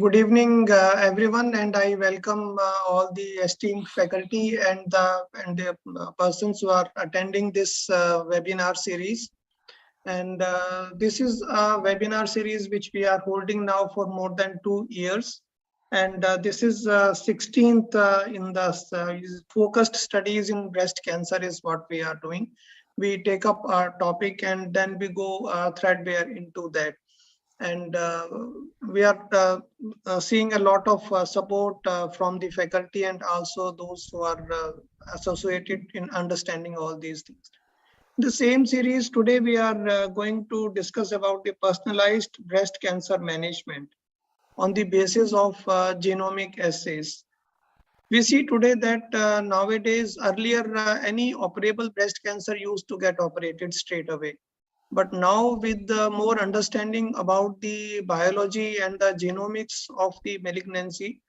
Good evening, everyone, and I welcome all the esteemed faculty and the persons who are attending this webinar series. And this is a webinar series which we are holding now for more than 2 years. And this is 16th in the focused studies in breast cancer is what we are doing. We take up our topic and then we go threadbare into that. And we are seeing a lot of support from the faculty and also those who are associated in understanding all these things. The same series today we are going to discuss about the personalized breast cancer management on the basis of genomic assays. We see today that nowadays earlier any operable breast cancer used to get operated straight away. But now with more understanding about the biology and the genomics of the malignancy,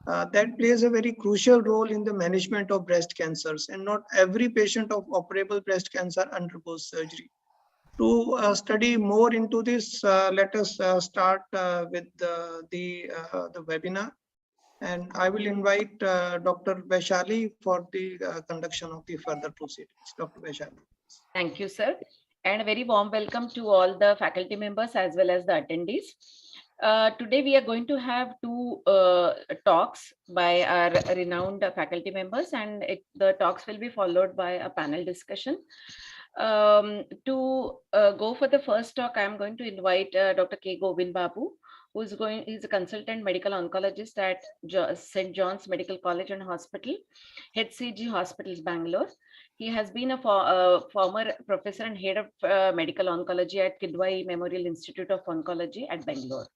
that plays a very crucial role in the management of breast cancers, and not every patient of operable breast cancer undergoes surgery. To study more into this, let us start with the webinar. And I will invite Dr. Vaishali for the conduction of the further proceedings. Dr. Vaishali. Thank you, sir. And a very warm welcome to all the faculty members as well as the attendees. Today we are going to have two talks by our renowned faculty members, and the talks will be followed by a panel discussion. To go for the first talk, I am going to invite Dr. K. Govind Babu, he's a consultant medical oncologist at St. John's Medical College and Hospital, HCG Hospitals, Bangalore. He has been a former professor and head of medical oncology at Kidwai Memorial Institute of Oncology at Bangalore.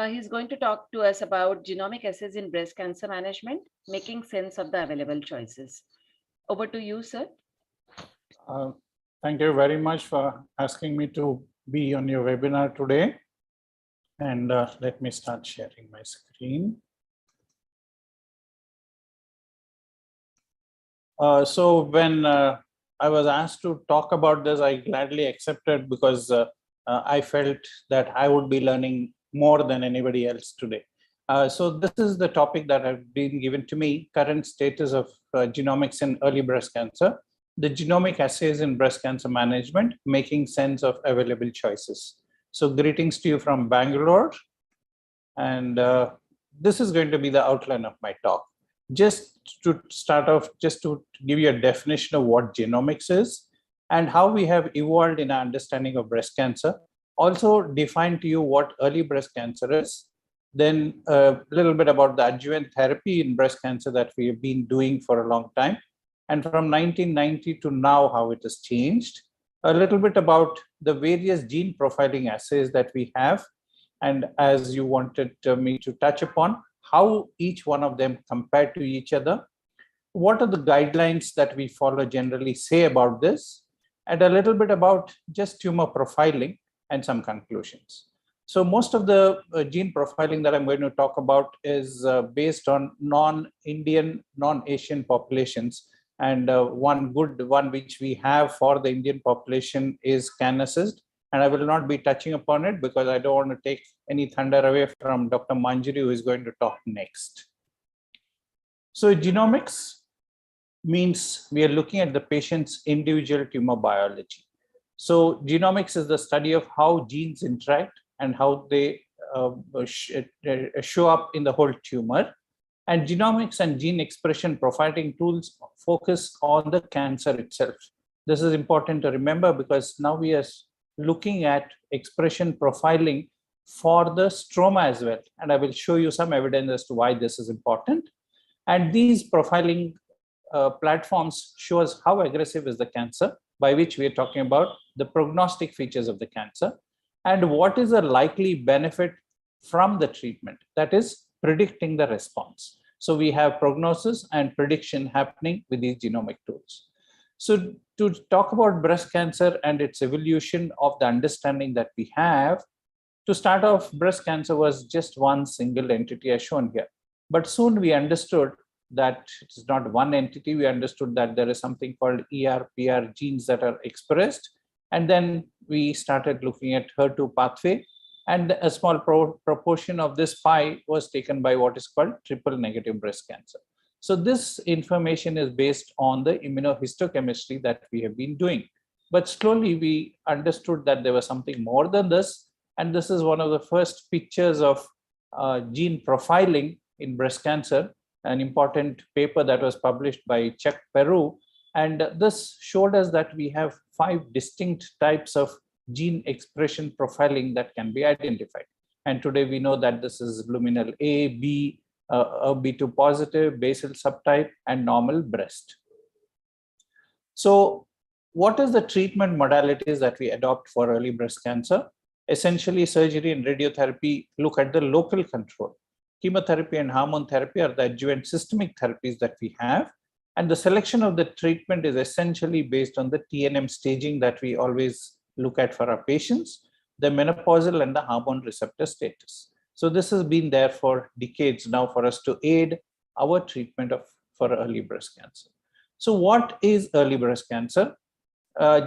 He's going to talk to us about genomic assays in breast cancer management, making sense of the available choices. Over to you, sir. Thank you very much for asking me to be on your webinar today. And let me start sharing my screen. So when I was asked to talk about this, I gladly accepted because I felt that I would be learning more than anybody else today. So this is the topic that has been given to me, current status of genomics in early breast cancer, the genomic assays in breast cancer management, making sense of available choices. So greetings to you from Bangalore. And this is going to be the outline of my talk. Just to start off, just to give you a definition of what genomics is and how we have evolved in our understanding of breast cancer. Also define to you what early breast cancer is. Then a little bit about the adjuvant therapy in breast cancer that we have been doing for a long time. And from 1990 to now, how it has changed. A little bit about the various gene profiling assays that we have. And as you wanted me to touch upon, how each one of them compare to each other. What are the guidelines that we follow generally say about this? And a little bit about just tumor profiling and some conclusions. So most of the gene profiling that I'm going to talk about is based on non-Indian, non-Asian populations. And one good one which we have for the Indian population is CanAssist. And I will not be touching upon it because I don't want to take any thunder away from Dr. Manjari, who is going to talk next. So genomics means we are looking at the patient's individual tumor biology. So genomics is the study of how genes interact and how they show up in the whole tumor. And genomics and gene expression profiling tools focus on the cancer itself. This is important to remember because now we are looking at expression profiling for the stroma as well. And I will show you some evidence as to why this is important. And these profiling platforms show us how aggressive is the cancer, by which we are talking about the prognostic features of the cancer, and what is a likely benefit from the treatment, that is predicting the response. So we have prognosis and prediction happening with these genomic tools. So to talk about breast cancer and its evolution of the understanding that we have, to start off, breast cancer was just one single entity as shown here. But soon we understood that it's not one entity. We understood that there is something called ER, PR genes that are expressed. And then we started looking at HER2 pathway And a small proportion of this pie was taken by what is called triple negative breast cancer. So this information is based on the immunohistochemistry that we have been doing. But slowly we understood that there was something more than this. And this is one of the first pictures of gene profiling in breast cancer, an important paper that was published by Chuck Peru. And this showed us that we have 5 distinct types of gene expression profiling that can be identified. And today we know that this is luminal A, B, B2 positive, basal subtype, and normal breast. So what is the treatment modalities that we adopt for early breast cancer? Essentially, surgery and radiotherapy look at the local control. Chemotherapy and hormone therapy are the adjuvant systemic therapies that we have. And the selection of the treatment is essentially based on the TNM staging that we always look at for our patients, the menopausal and the hormone receptor status. So this has been there for decades now for us to aid our treatment for early breast cancer. So what is early breast cancer?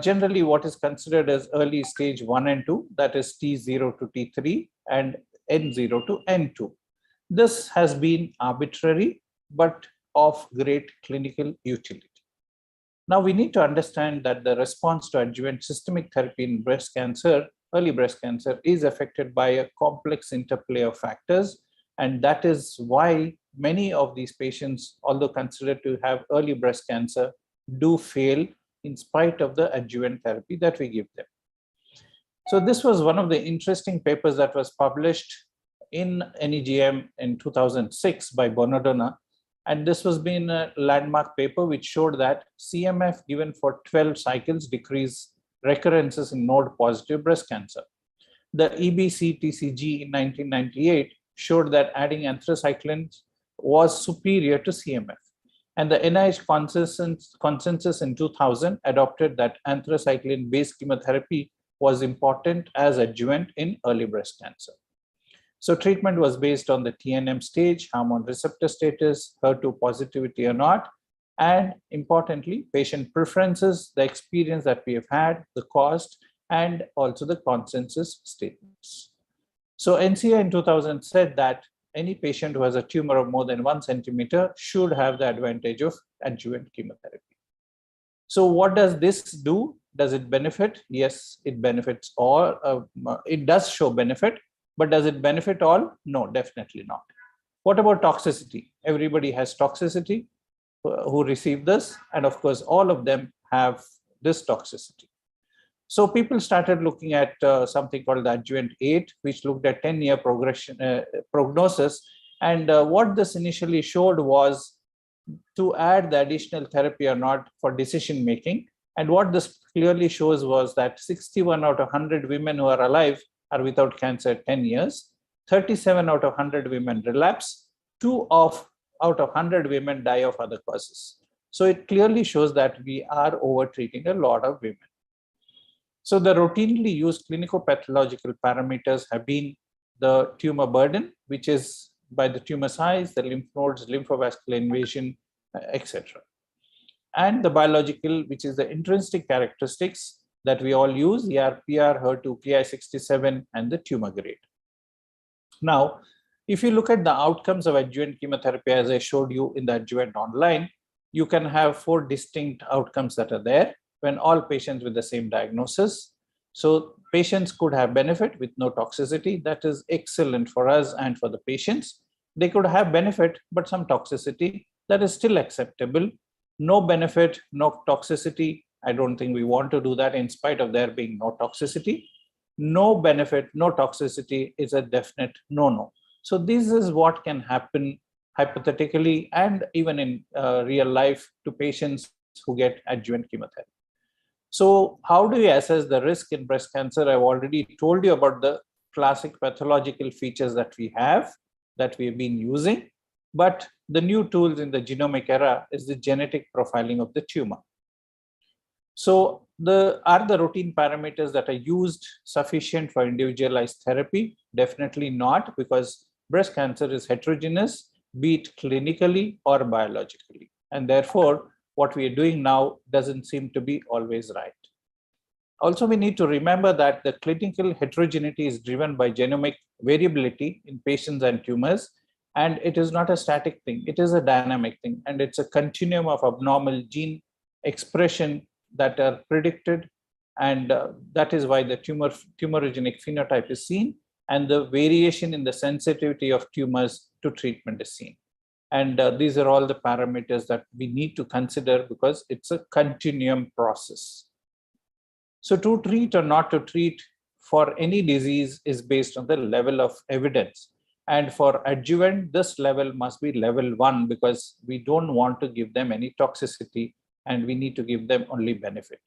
Generally, what is considered as early stage 1 and 2, that is T0 to T3 and N0 to N2. This has been arbitrary, but of great clinical utility. Now we need to understand that the response to adjuvant systemic therapy in breast cancer, early breast cancer, is affected by a complex interplay of factors. And that is why many of these patients, although considered to have early breast cancer, do fail in spite of the adjuvant therapy that we give them. So this was one of the interesting papers that was published in NEJM in 2006 by Bonadonna. And this was been a landmark paper which showed that CMF given for 12 cycles decreased recurrences in node-positive breast cancer. The EBC-TCG in 1998 showed that adding anthracyclines was superior to CMF. And the NIH consensus in 2000 adopted that anthracycline-based chemotherapy was important as adjuvant in early breast cancer. So treatment was based on the TNM stage, hormone receptor status, HER2 positivity or not, and importantly, patient preferences, the experience that we have had, the cost, and also the consensus statements. So NCI in 2000 said that any patient who has a tumor of more than 1 centimeter should have the advantage of adjuvant chemotherapy. So what does this do? Does it benefit? Yes, it benefits all. It does show benefit, but does it benefit all? No, definitely not. What about toxicity? Everybody has toxicity who receive this, and of course, all of them have this toxicity. So people started looking at something called the adjuvant 8, which looked at 10-year prognosis. And what this initially showed was to add the additional therapy or not for decision making. And what this clearly shows was that 61 out of 100 women who are alive are without cancer 10 years, 37 out of 100 women relapse, 2 out of 100 women die of other causes. So it clearly shows that we are over-treating a lot of women. So the routinely used clinicopathological parameters have been the tumor burden, which is by the tumor size, the lymph nodes, lymphovascular invasion, etc. And the biological, which is the intrinsic characteristics that we all use, ER, PR, HER2, Ki67, and the tumor grade. Now, if you look at the outcomes of adjuvant chemotherapy, as I showed you in the adjuvant online, you can have 4 distinct outcomes that are there when all patients with the same diagnosis. So patients could have benefit with no toxicity. That is excellent for us and for the patients. They could have benefit, but some toxicity. That is still acceptable. No benefit, no toxicity. I don't think we want to do that in spite of there being no toxicity. No benefit, no toxicity is a definite no-no. So this is what can happen hypothetically and even in real life to patients who get adjuvant chemotherapy. So how do we assess the risk in breast cancer? I've already told you about the classic pathological features that we have been using, but the new tools in the genomic era is the genetic profiling of the tumor. So are the routine parameters that are used sufficient for individualized therapy? Definitely not, because breast cancer is heterogeneous, be it clinically or biologically. And therefore, what we are doing now doesn't seem to be always right. Also, we need to remember that the clinical heterogeneity is driven by genomic variability in patients and tumors, and it is not a static thing, it is a dynamic thing, and it's a continuum of abnormal gene expression that are predicted, and that is why the tumorigenic phenotype is seen, and the variation in the sensitivity of tumors to treatment is seen. And these are all the parameters that we need to consider because it's a continuum process. So to treat or not to treat for any disease is based on the level of evidence. And for adjuvant, this level must be level 1 because we don't want to give them any toxicity and we need to give them only benefit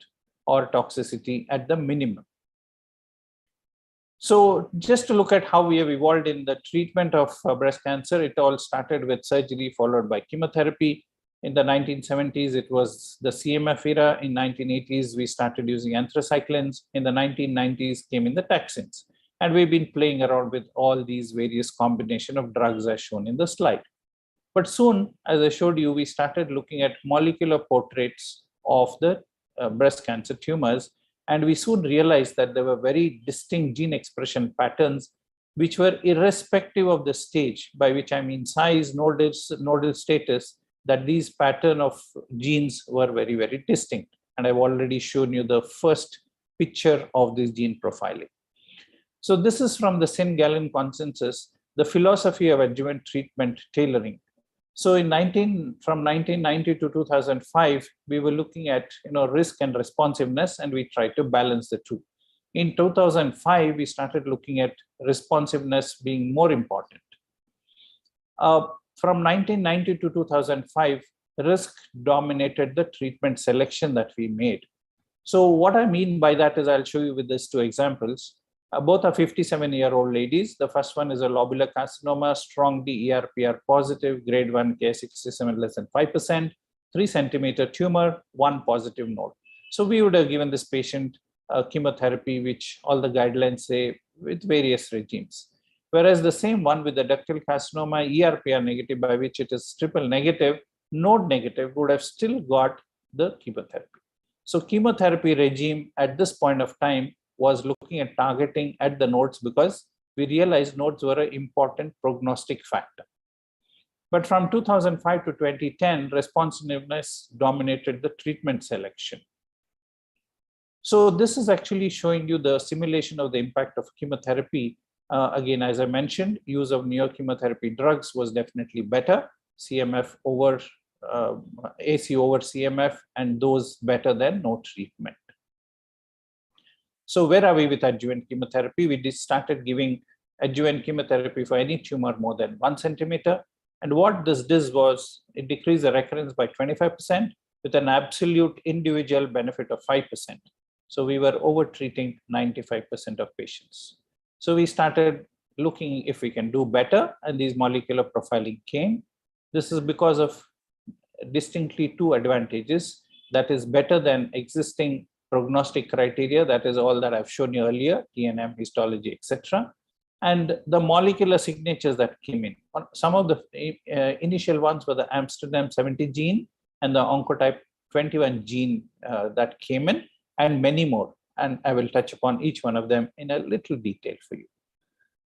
or toxicity at the minimum. So just to look at how we have evolved in the treatment of breast cancer, it all started with surgery followed by chemotherapy. In the 1970s, it was the CMF era. In 1980s, we started using anthracyclines. In the 1990s, came in the taxanes. And we've been playing around with all these various combination of drugs as shown in the slide. But soon, as I showed you, we started looking at molecular portraits of the breast cancer tumors. And we soon realized that there were very distinct gene expression patterns, which were irrespective of the stage, by which I mean size, nodal status, that these pattern of genes were very, very distinct. And I've already shown you the first picture of this gene profiling. So this is from the Singh-Gallin consensus, the philosophy of adjuvant treatment tailoring. So from 1990 to 2005, we were looking at risk and responsiveness, and we tried to balance the two. In 2005, we started looking at responsiveness being more important. From 1990 to 2005, risk dominated the treatment selection that we made. So what I mean by that is I'll show you with these two examples. Both are 57-year-old ladies. The first one is a lobular carcinoma, strong DER/PR positive, grade 1 Ki67 less than 5%, 3 centimeter tumor, 1 positive node. So we would have given this patient chemotherapy, which all the guidelines say with various regimes. Whereas the same one with the ductal carcinoma, ER/PR negative, by which it is triple negative, node negative, would have still got the chemotherapy. So chemotherapy regime at this point of time was looking at targeting at the nodes because we realized nodes were an important prognostic factor. But from 2005 to 2010, responsiveness dominated the treatment selection. So this is actually showing you the simulation of the impact of chemotherapy. Again, as I mentioned, use of neochemotherapy drugs was definitely better, CMF over AC over CMF, and those better than no treatment. So where are we with adjuvant chemotherapy? We started giving adjuvant chemotherapy for any tumor more than 1 centimeter. And what this did was it decreased the recurrence by 25% with an absolute individual benefit of 5%. So we were over treating 95% of patients. So we started looking if we can do better, and these molecular profiling came. This is because of distinctly two advantages. That is better than existing prognostic criteria. That is all that I've shown you earlier, TNM, histology, etc. And the molecular signatures that came in. Some of the initial ones were the Amsterdam 70 gene and the Oncotype 21 gene that came in, and many more. And I will touch upon each one of them in a little detail for you.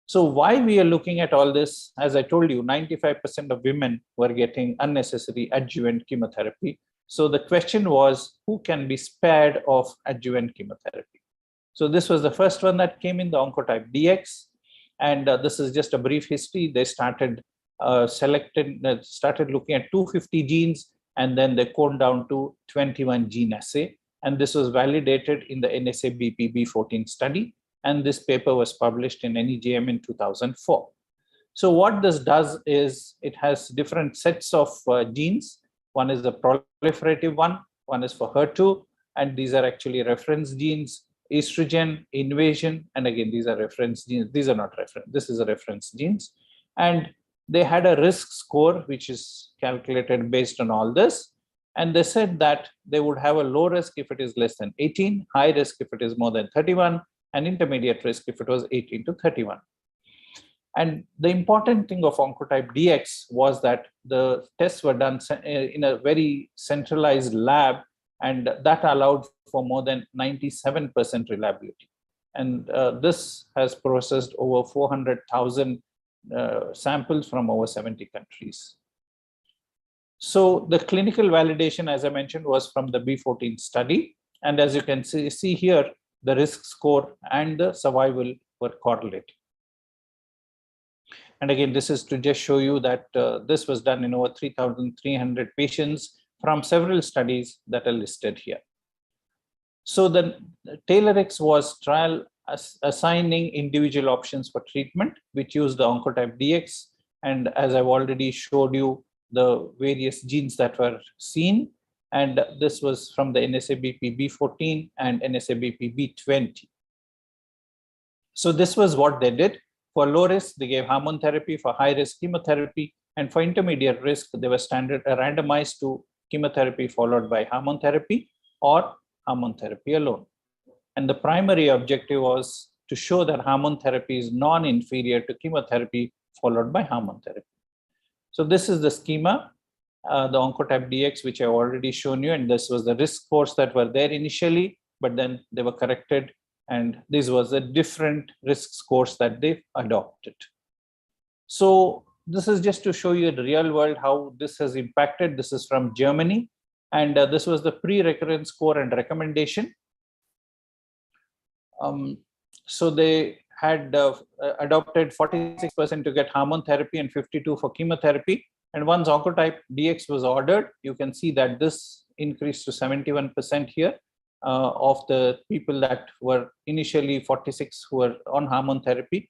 So why we are looking at all this, as I told you, 95% of women were getting unnecessary adjuvant chemotherapy. So the question was, who can be spared of adjuvant chemotherapy? So this was the first one that came in, the Oncotype DX. And this is just a brief history. They started started looking at 250 genes, and then they coned down to 21 gene assay. And this was validated in the NSA-BPB14 study. And this paper was published in NEJM in 2004. So what this does is it has different sets of genes. One is the proliferative one is for HER2, and these are actually reference genes, estrogen, invasion, and again, these are reference genes. These are not reference, this is a reference genes. And they had a risk score, which is calculated based on all this. And they said that they would have a low risk if it is less than 18, high risk if it is more than 31, and intermediate risk if it was 18 to 31. And the important thing of Oncotype DX was that the tests were done in a very centralized lab and that allowed for more than 97% reliability. And this has processed over 400,000 samples from over 70 countries. So the clinical validation, as I mentioned, was from the B14 study. And as you can see here, the risk score and the survival were correlated. And again, this is to just show you that this was done in over 3,300 patients from several studies that are listed here. So the TAILORx was trial assigning individual options for treatment, which used the Oncotype DX. And as I've already showed you, the various genes that were seen. And this was from the NSABP B14 and NSABP B20. So this was what they did. For low risk, they gave hormone therapy. For high risk, chemotherapy. And for intermediate risk, they were randomized to chemotherapy followed by hormone therapy or hormone therapy alone. And the primary objective was to show that hormone therapy is non-inferior to chemotherapy followed by hormone therapy. So this is the schema, the Oncotype DX, which I've already shown you. And this was the risk scores that were there initially, but then they were corrected. And this was the different risk scores that they adopted. So this is just to show you the real world, how this has impacted. This is from Germany. And this was the pre-recurrence score and recommendation. So they had adopted 46% to get hormone therapy and 52% for chemotherapy. And once Oncotype DX was ordered, you can see that this increased to 71% here of the people that were initially 46 who were on hormone therapy.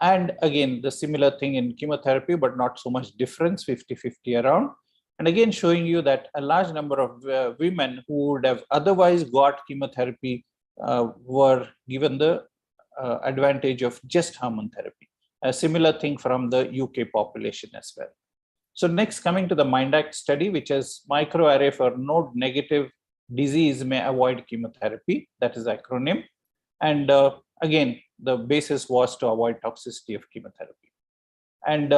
And again, the similar thing in chemotherapy, but not so much difference, 50-50 around. And again, showing you that a large number of women who would have otherwise got chemotherapy were given the advantage of just hormone therapy. A similar thing from the UK population as well. So next, coming to the MINDACT study, which is microarray for node negative disease may avoid chemotherapy. That is the acronym. And again, the basis was to avoid toxicity of chemotherapy. And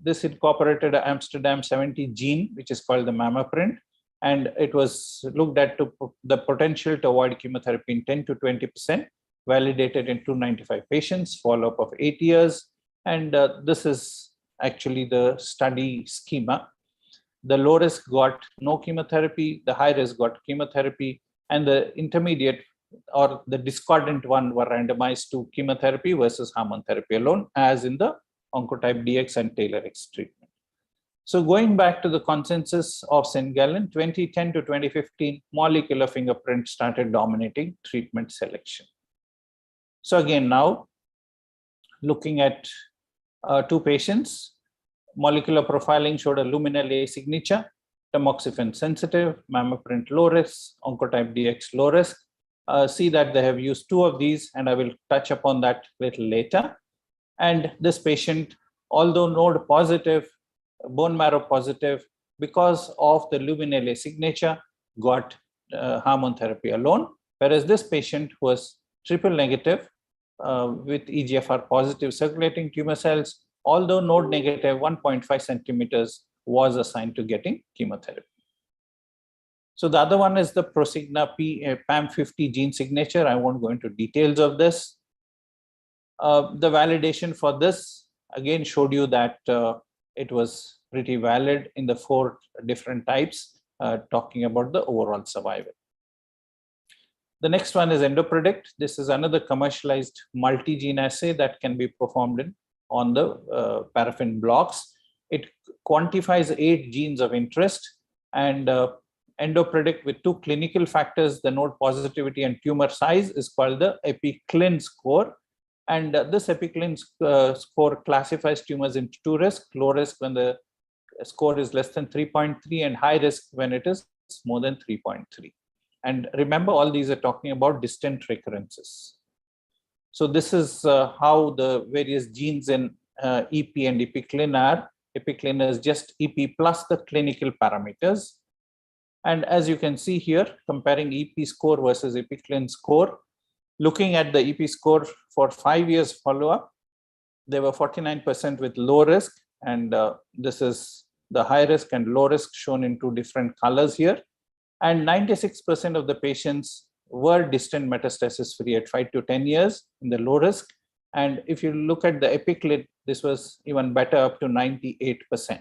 this incorporated an Amsterdam 70 gene, which is called the MammaPrint. And it was looked at to the potential to avoid chemotherapy in 10 to 20%, validated in 295 patients, follow-up of 8 years. And this is actually the study schema. The low risk got no chemotherapy, the high risk got chemotherapy, and the intermediate or the discordant one were randomized to chemotherapy versus hormone therapy alone, as in the Oncotype DX and TAILORx treatment. So going back to the consensus of St. Gallen, 2010 to 2015, molecular fingerprint started dominating treatment selection. So again, now looking at 2 patients, molecular profiling showed a luminal A signature, tamoxifen sensitive, MammaPrint low risk, Oncotype DX low risk. See that they have used 2 of these, and I will touch upon that a little later. And this patient, although node positive, bone marrow positive, because of the luminal A signature, got hormone therapy alone, whereas this patient was triple negative with EGFR positive circulating tumor cells, although node negative 1.5 centimeters was assigned to getting chemotherapy. So the other one is the Prosigna PAM50 gene signature. I won't go into details of this. The validation for this again showed you that it was pretty valid in the 4 different types, talking about the overall survival. The next one is EndoPredict. This is another commercialized multi-gene assay that can be performed on the paraffin blocks. It quantifies 8 genes of interest, and EndoPredict with 2 clinical factors, the node positivity and tumor size, is called the EpiClin score. And this EpiClin score classifies tumors into 2 risks: low risk when the score is less than 3.3 and high risk when it is more than 3.3. And remember, all these are talking about distant recurrences. So this is how the various genes in EP and EpiClin are. EpiClin is just EP plus the clinical parameters. And as you can see here, comparing EP score versus EpiClin score, looking at the EP score for 5 years follow-up, there were 49% with low risk, and this is the high risk and low risk shown in 2 different colors here. And 96% of the patients were distant metastasis free at 5 to 10 years in the low risk. And if you look at the EpiClin, this was even better, up to 98%.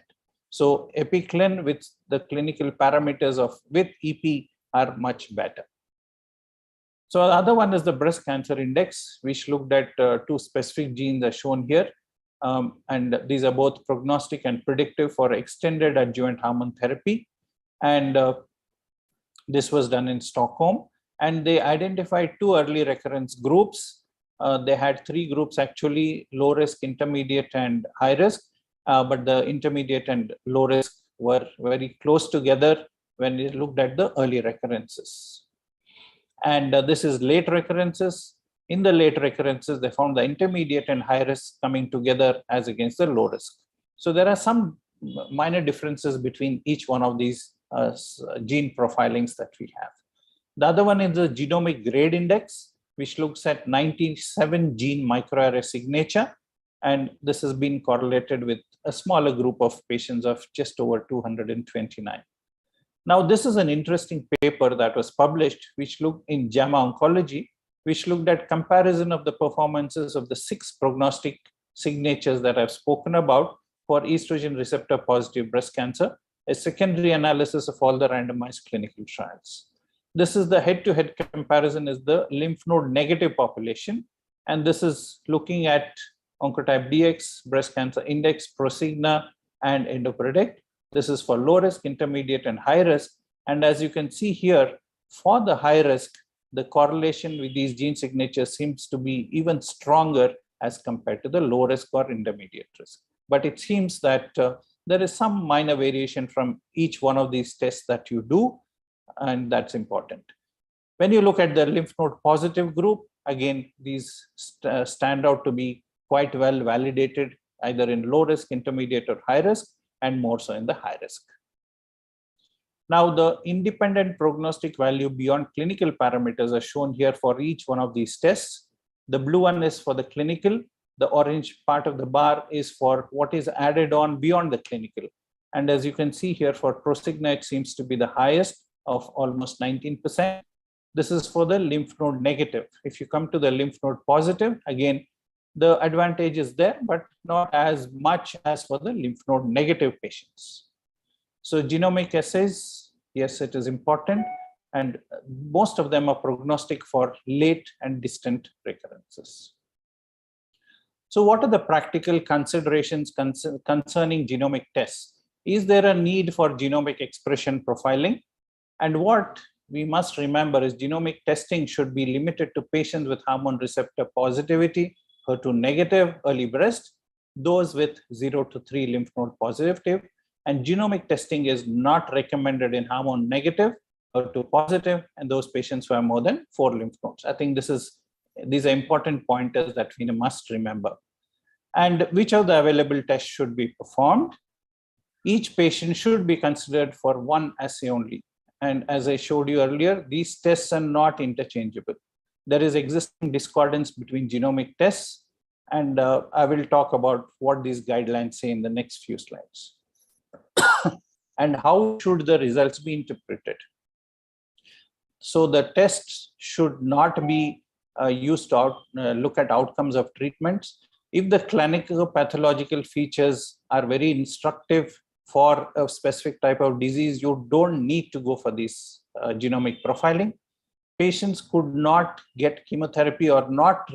So EpiClin with the clinical parameters of with EP are much better. So the other one is the breast cancer index, which looked at two specific genes as shown here. And these are both prognostic and predictive for extended adjuvant hormone therapy. And this was done in Stockholm. And they identified two early recurrence groups. They had three groups actually: low risk, intermediate, and high risk. But the intermediate and low risk were very close together when they looked at the early recurrences. And this is late recurrences. In the late recurrences, they found the intermediate and high risk coming together as against the low risk. So there are some minor differences between each one of these gene profilings that we have. The other one is the genomic grade index, which looks at 97 gene microarray signature. And this has been correlated with a smaller group of patients of just over 229. Now, this is an interesting paper that was published, which looked in JAMA Oncology, which looked at comparison of the performances of the 6 prognostic signatures that I've spoken about for estrogen receptor positive breast cancer, a secondary analysis of all the randomized clinical trials. This is the head-to-head comparison is the lymph node negative population. And this is looking at Oncotype DX, breast cancer index, Prosigna, and EndoPredict. This is for low risk, intermediate, and high risk. And as you can see here, for the high risk, the correlation with these gene signatures seems to be even stronger as compared to the low risk or intermediate risk. But it seems that there is some minor variation from each one of these tests that you do, and that's important. When you look at the lymph node positive group, again, these stand out to be quite well validated, either in low risk, intermediate, or high risk, and more so in the high risk. Now, the independent prognostic value beyond clinical parameters are shown here for each one of these tests. The blue one is for the clinical. The orange part of the bar is for what is added on beyond the clinical. And as you can see here, for Prosigna, it seems to be the highest of almost 19%. This is for the lymph node negative. If you come to the lymph node positive, again, the advantage is there, but not as much as for the lymph node negative patients. So genomic assays, yes, it is important. And most of them are prognostic for late and distant recurrences. So what are the practical considerations concerning genomic tests? Is there a need for genomic expression profiling? And what we must remember is genomic testing should be limited to patients with hormone receptor positivity, HER2 negative, early breast, those with 0 to 3 lymph node positive, and genomic testing is not recommended in hormone negative, HER2 positive, and those patients who have more than 4 lymph nodes. I think these are important pointers that we must remember. And which of the available tests should be performed? Each patient should be considered for one assay only. And as I showed you earlier, these tests are not interchangeable. There is existing discordance between genomic tests, and I will talk about what these guidelines say in the next few slides. And how should the results be interpreted? So the tests should not be used to look at outcomes of treatments. If the clinical pathological features are very instructive for a specific type of disease, you don't need to go for this genomic profiling. Patients could not get chemotherapy or not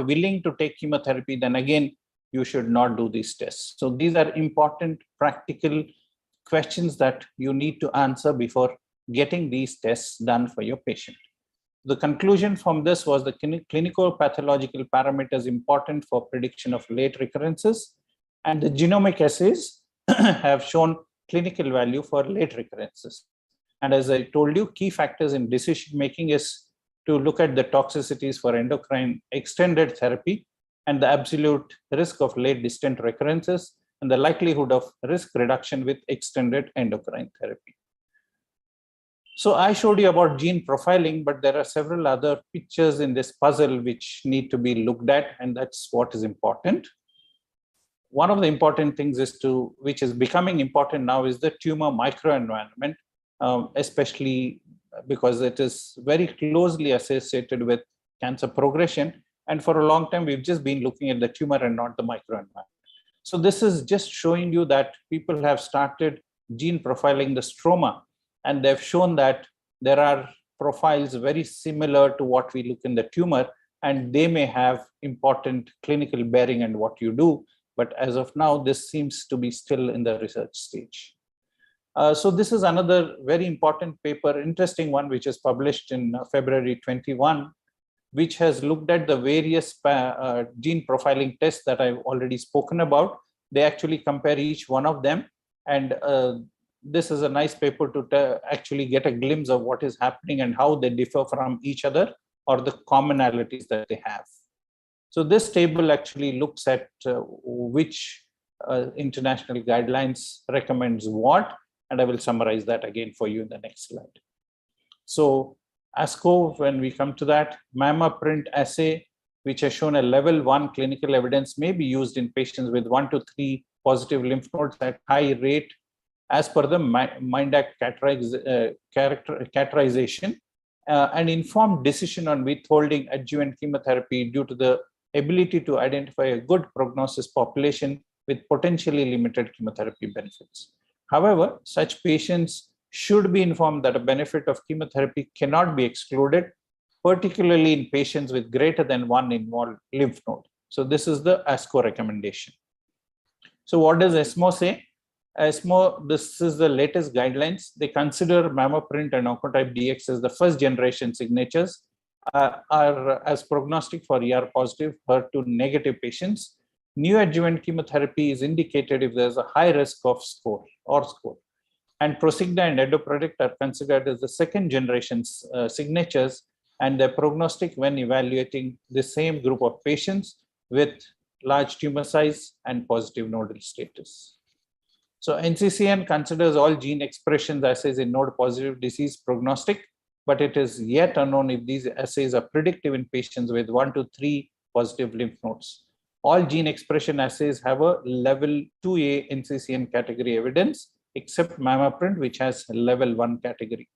willing to take chemotherapy, then again, you should not do these tests. So these are important practical questions that you need to answer before getting these tests done for your patient. The conclusion from this was the clinical pathological parameters important for prediction of late recurrences, and the genomic assays have shown clinical value for late recurrences. And as I told you, key factors in decision making is to look at the toxicities for endocrine extended therapy and the absolute risk of late distant recurrences and the likelihood of risk reduction with extended endocrine therapy. So I showed you about gene profiling, but there are several other pictures in this puzzle which need to be looked at, and that's what is important. One of the important things which is becoming important now is the tumor microenvironment. especially because it is very closely associated with cancer progression. And for a long time, we've just been looking at the tumor and not the microenvironment. So this is just showing you that people have started gene profiling the stroma, and they've shown that there are profiles very similar to what we look in the tumor, and they may have important clinical bearing on what you do. But as of now, this seems to be still in the research stage. So this is another very important paper, interesting one, which is published in February 21, which has looked at the various gene profiling tests that I've already spoken about. They actually compare each one of them. And this is a nice paper to actually get a glimpse of what is happening and how they differ from each other, or the commonalities that they have. So this table actually looks at which international guidelines recommends what, and I will summarize that again for you in the next slide. So ASCO, when we come to that, MammaPrint assay, which has shown a level 1 clinical evidence, may be used in patients with 1 to 3 positive lymph nodes at high rate as per the MINDAC categorization. An informed decision on withholding adjuvant chemotherapy due to the ability to identify a good prognosis population with potentially limited chemotherapy benefits. However, such patients should be informed that a benefit of chemotherapy cannot be excluded, particularly in patients with greater than 1 involved lymph node. So this is the ASCO recommendation. So what does ESMO say? ESMO, this is the latest guidelines. They consider MammaPrint and Oncotype DX as the first generation signatures, are as prognostic for ER positive, HER2 negative patients. Neoadjuvant chemotherapy is indicated if there's a high risk of score. And Prosigna and Edopredict are considered as the second generation signatures, and they're prognostic when evaluating the same group of patients with large tumor size and positive nodal status. So NCCN considers all gene expression assays in node positive disease prognostic, but it is yet unknown if these assays are predictive in patients with 1 to 3 positive lymph nodes. All gene expression assays have a level 2A NCCN category evidence, except MammaPrint, which has level 1 category.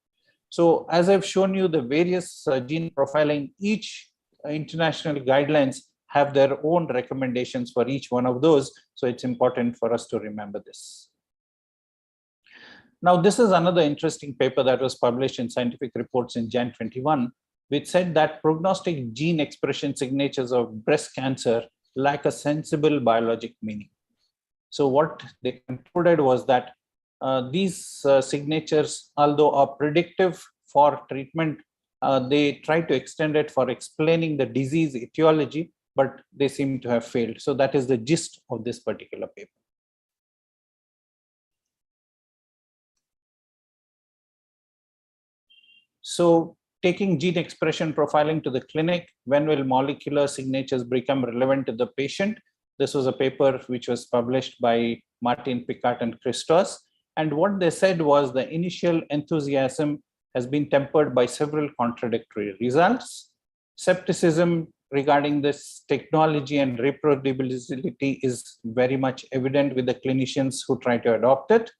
So as I've shown you the various gene profiling, each international guidelines have their own recommendations for each one of those. So it's important for us to remember this. Now, this is another interesting paper that was published in Scientific Reports in Jan 21, which said that prognostic gene expression signatures of breast cancer lack a sensible biologic meaning. So what they concluded was that these signatures, although are predictive for treatment, they try to extend it for explaining the disease etiology, but they seem to have failed. So that is the gist of this particular paper. So taking gene expression profiling to the clinic, when will molecular signatures become relevant to the patient? This was a paper which was published by Martin Picard and Christos. And what they said was the initial enthusiasm has been tempered by several contradictory results. Skepticism regarding this technology and reproducibility is very much evident with the clinicians who try to adopt it.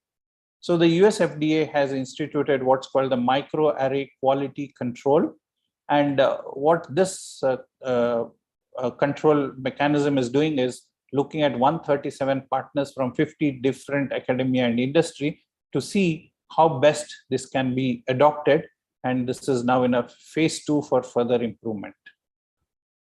So the US FDA has instituted what's called the microarray quality control. And what this control mechanism is doing is looking at 137 partners from 50 different academia and industry to see how best this can be adopted. And this is now in a phase 2 for further improvement.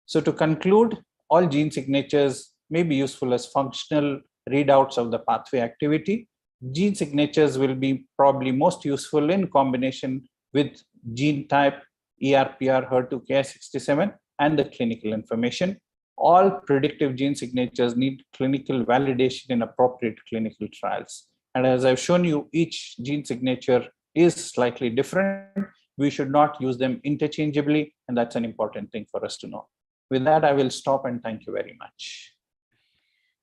So to conclude, all gene signatures may be useful as functional readouts of the pathway activity. Gene signatures will be probably most useful in combination with gene type, ERPR, HER2, Ki67, and the clinical information. All predictive gene signatures need clinical validation in appropriate clinical trials. And as I've shown you, each gene signature is slightly different. We should not use them interchangeably, and that's an important thing for us to know. With that, I will stop and thank you very much.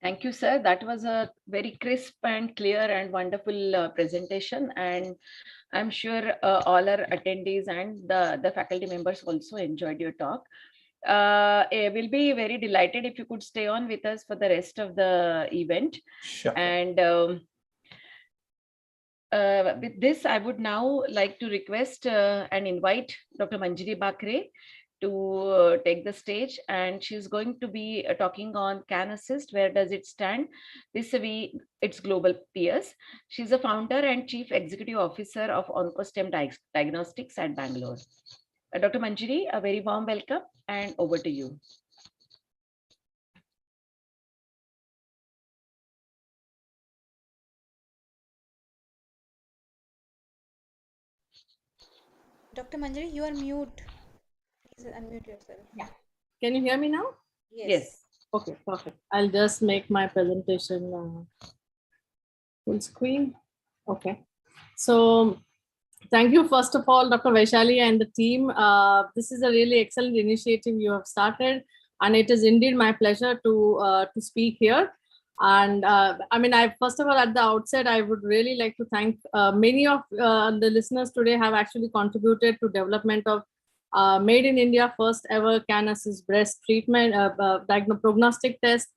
Thank you, sir. That was a very crisp and clear and wonderful presentation. And I'm sure all our attendees and the faculty members also enjoyed your talk. We'll be very delighted if you could stay on with us for the rest of the event. Sure. And With this, I would now like to request and invite Dr. Manjari Bakre to take the stage, and she's going to be talking on CanAssist, where does it stand vis-a-vis its global peers. She's a founder and chief executive officer of OncoStem Diagnostics at Bangalore. Dr. Manjari, a very warm welcome, and over to you. Dr. Manjari, you are mute. Please unmute yourself. Yeah. Can you hear me now? Yes. Okay, perfect. I'll just make my presentation full screen. Okay. So thank you, first of all, Dr. Vaishali and the team. This is a really excellent initiative you have started, and it is indeed my pleasure to speak here. And I mean, first of all, at the outset, I would really like to thank many of the listeners today have actually contributed to development of made in India first ever CanAssist breast treatment prognostic test.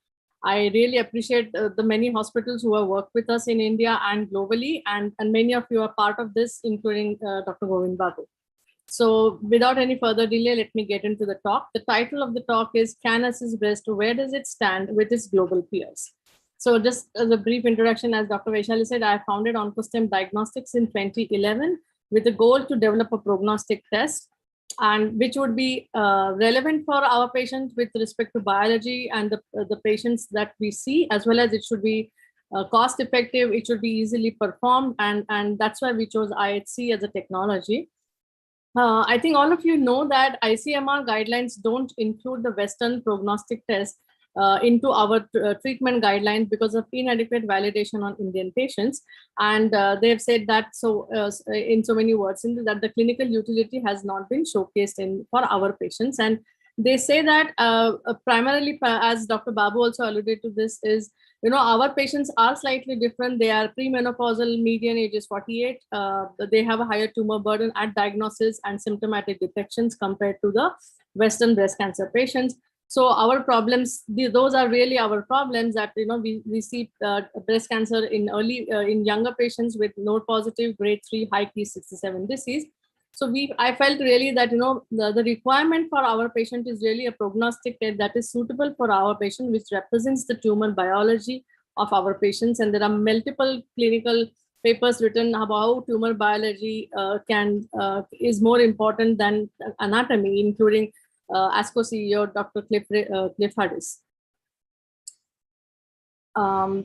I really appreciate the many hospitals who have worked with us in India and globally, and many of you are part of this, including Dr. Govind Babu. So without any further delay, let me get into the talk. The title of the talk is CanAssist breast, where does it stand with its global peers? So just as a brief introduction, as Dr. Vaishali said, I founded OncoStem Diagnostics in 2011 with the goal to develop a prognostic test, and which would be relevant for our patients with respect to biology and the patients that we see, as well as it should be cost effective, it should be easily performed, and that's why we chose IHC as a technology. I think all of you know that ICMR guidelines don't include the Western prognostic test into our treatment guidelines because of inadequate validation on Indian patients. And they've said that in so many words, that the clinical utility has not been showcased for our patients. And they say that primarily, as Dr. Babu also alluded to this, is, our patients are slightly different. They are premenopausal, median age is 48. They have a higher tumor burden at diagnosis and symptomatic detections compared to the Western breast cancer patients. So our problems, those are really our problems, that we see breast cancer in younger patients with node positive grade 3 high Ki67 disease. So I felt really that the requirement for our patient is really a prognostic test that is suitable for our patient, which represents the tumor biology of our patients. And there are multiple clinical papers written about tumor biology is more important than anatomy, including ASCO CEO Dr. Cliff Hardis.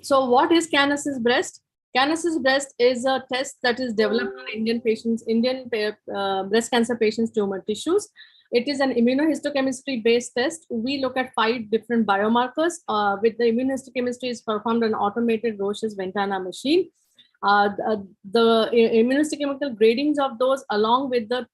So what is CanAssist breast? CanAssist breast is a test that is developed on Indian breast cancer patients' tumor tissues. It is an immunohistochemistry-based test. We look at 5 different biomarkers. With the immunohistochemistry is performed on automated Roche's Ventana machine. The immunohistochemical gradings of those, along with the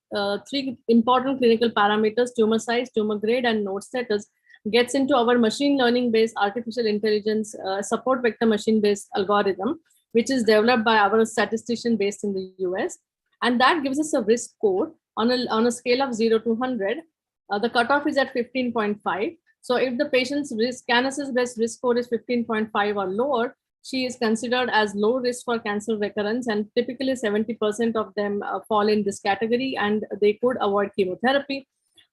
3 important clinical parameters, tumor size, tumor grade, and node status, gets into our machine learning-based artificial intelligence support vector machine-based algorithm, which is developed by our statistician based in the US. And that gives us a risk score on a scale of 0 to 100. The cutoff is at 15.5. So if the patient's CanAssist breast risk score is 15.5 or lower, she is considered as low risk for cancer recurrence, and typically 70% of them fall in this category, and they could avoid chemotherapy.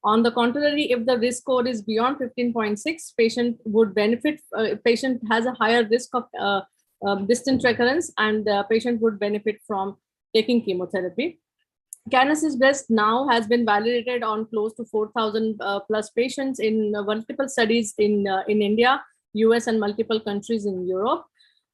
On the contrary, if the risk score is beyond 15.6, patient would benefit. Patient has a higher risk of distant recurrence, and the patient would benefit from taking chemotherapy. CanAssist breast now has been validated on close to 4,000 plus patients in multiple studies in India, US, and multiple countries in Europe.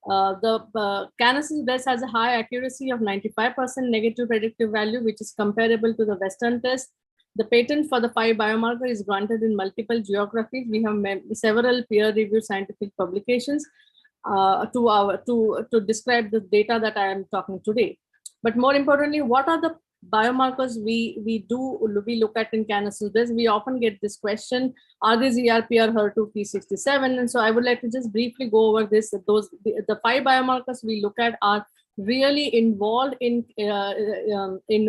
The CanAssist breast has a high accuracy of 95% negative predictive value, which is comparable to the Western test. The patent for the 5 biomarker is granted in multiple geographies. We have several peer-reviewed scientific publications to describe the data that I am talking today. But more importantly, what are the biomarkers we look at in CanAssist breast? We often get this question: are these ERP or HER2 Ki67? And so I would like to just briefly go over this. The 5 biomarkers we look at are really involved in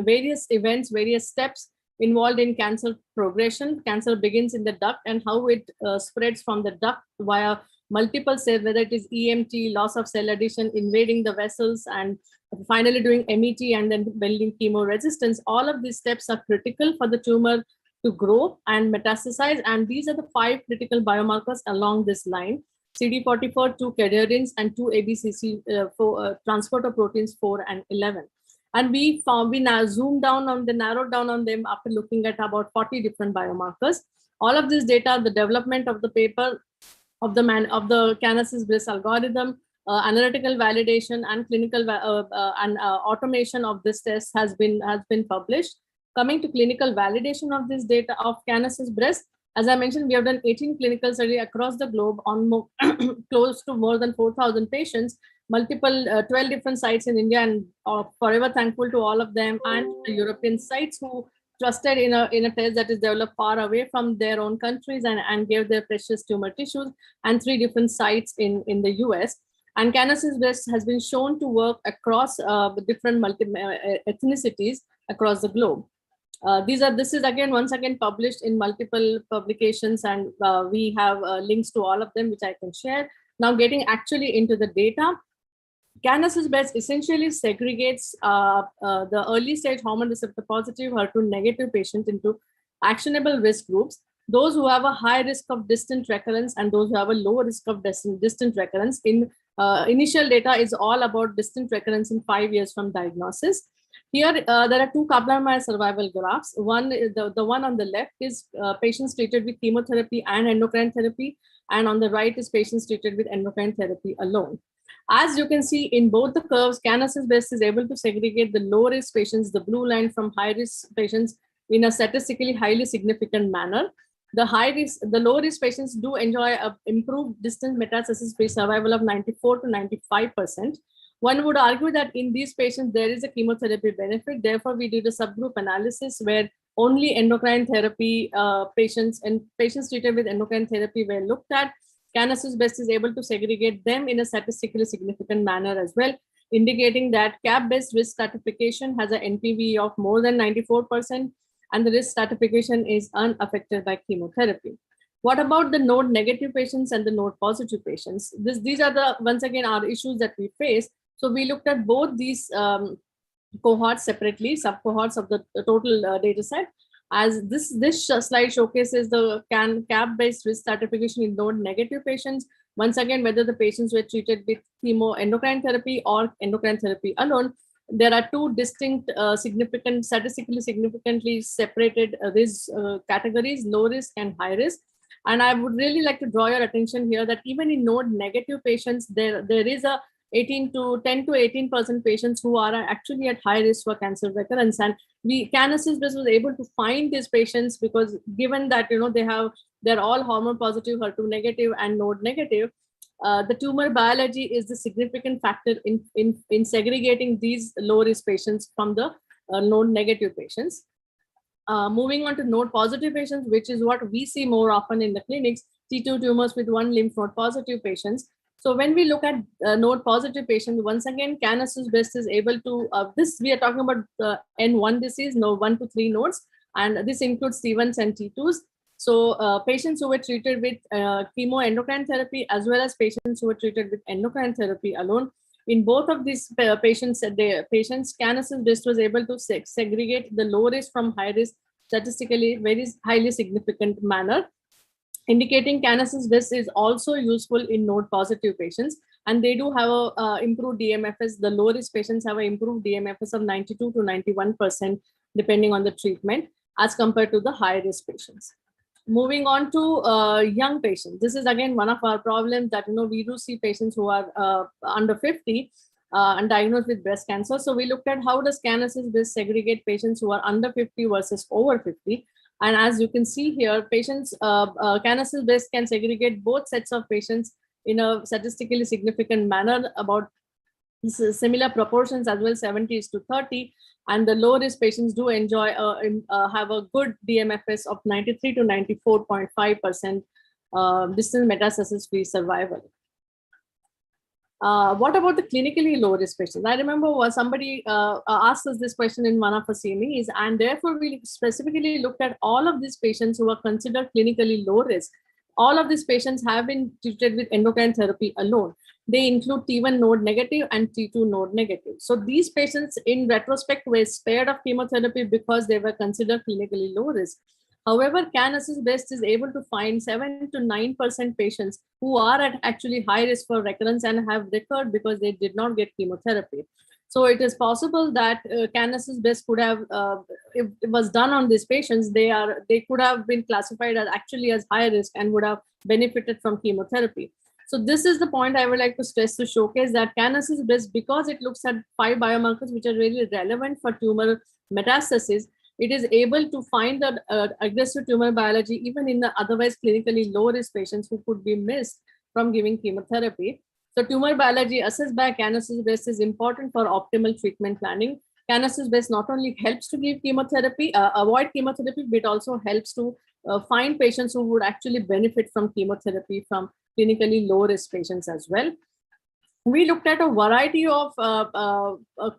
various events, various steps involved in cancer progression. Cancer begins in the duct, and how it spreads from the duct via multiple steps, whether it is EMT, loss of cell addition, invading the vessels, and finally doing MET and then building chemo resistance. All of these steps are critical for the tumor to grow and metastasize. And these are the 5 critical biomarkers along this line: CD44, 2 cadherins, and 2 ABCC transporter proteins 4 and 11. And we now zoomed down on narrowed down on them after looking at about 40 different biomarkers. All of this data, the development of the paper, of the CanAssist BRIS algorithm, analytical validation, and clinical automation of this test has been published. Coming to clinical validation of this data of CanAssist BRIS, as I mentioned, we have done 18 clinical studies across the globe on close to more than 4,000 patients, multiple 12 different sites in India, and forever thankful to all of them and the European sites who trusted in a test that is developed far away from their own countries and gave their precious tumor tissues, and 3 different sites in the US. And CanAssist BRIS has been shown to work across different ethnicities across the globe. This is again, once again, published in multiple publications, and we have links to all of them, which I can share. Now, getting actually into the data, CanAssist BRIS essentially segregates the early stage hormone receptor positive, HER2 negative patient into actionable risk groups: those who have a high risk of distant recurrence and those who have a low risk of distant recurrence. In initial data is all about distant recurrence in 5 years from diagnosis. Here, there are 2 Kaplan-Meier survival graphs. One, the one on the left is patients treated with chemotherapy and endocrine therapy, and on the right is patients treated with endocrine therapy alone. As you can see in both the curves, CanAssist BRIS is able to segregate the low-risk patients, the blue line, from high-risk patients in a statistically highly significant manner. The low-risk patients do enjoy an improved distant metastasis-free survival of 94 to 95%. One would argue that in these patients, there is a chemotherapy benefit. Therefore, we did a subgroup analysis where only endocrine therapy patients and patients treated with endocrine therapy were looked at. CanAssist BRIS is able to segregate them in a statistically significant manner as well, indicating that CAP-based risk stratification has an NPV of more than 94%, and the risk stratification is unaffected by chemotherapy. What about the node negative patients and the node positive patients? These are once again, our issues that we face. So we looked at both these cohorts separately, sub-cohorts of the total data set. As this slide showcases the CAP-based risk stratification in node negative patients. Once again, whether the patients were treated with endocrine therapy or endocrine therapy alone, there are 2 distinct, statistically significantly separated risk categories: low risk and high risk. And I would really like to draw your attention here that even in node negative patients, there is a 10 to 18% patients who are actually at high risk for cancer recurrence. And CanAssist BRIS was able to find these patients because given that they're all hormone positive, HER2 negative, and node negative, the tumor biology is the significant factor in segregating these low risk patients from the node negative patients. Moving on to node positive patients, which is what we see more often in the clinics, T2 tumors with 1 lymph node positive patients. So when we look at node positive patients, once again, CanAssist BRIS is able to, we are talking about N1 disease, 1 to 3 nodes, and this includes T1s and T2s. So patients who were treated with chemoendocrine therapy, as well as patients who were treated with endocrine therapy alone, in both of these patients, CanAssist BRIS was able to segregate the low risk from high risk statistically very highly significant manner, indicating CanAssist BRIS is also useful in node positive patients, and they do have a improved DMFS. The low risk patients have an improved DMFS of 92 to 91% depending on the treatment as compared to the high risk patients. Moving on to young patients. This is again one of our problems that we do see patients who are under 50 and diagnosed with breast cancer. So we looked at how does CanAssist BRIS segregate patients who are under 50 versus over 50. And as you can see here, patients, CanAssist BRIS can segregate both sets of patients in a statistically significant manner, about similar proportions as well, 70:30. And the low risk patients do enjoy, have a good DMFS of 93 to 94.5% distant metastasis-free survival. What about the clinically low risk patients? I remember somebody asked us this question in one of our CMEs, and therefore we specifically looked at all of these patients who are considered clinically low risk. all of these patients have been treated with endocrine therapy alone. They include T1 node negative and T2 node negative. So these patients in retrospect were spared of chemotherapy because they were considered clinically low risk. However, CanAssist is able to find 7 to 9% patients who are at actually high risk for recurrence and have recurred because they did not get chemotherapy. So it is possible that CanAssist could have, if it was done on these patients, they could have been classified as actually as high risk and would have benefited from chemotherapy. So this is the point I would like to stress to showcase that CanAssist, because it looks at 5 biomarkers which are really relevant for tumor metastasis, it is able to find the aggressive tumor biology even in the otherwise clinically low risk patients who could be missed from giving chemotherapy. So tumor biology assessed by CanAssist is important for optimal treatment planning. CanAssist not only helps to give chemotherapy, avoid chemotherapy, but also helps to find patients who would actually benefit from chemotherapy from clinically low risk patients as well. We looked at a variety of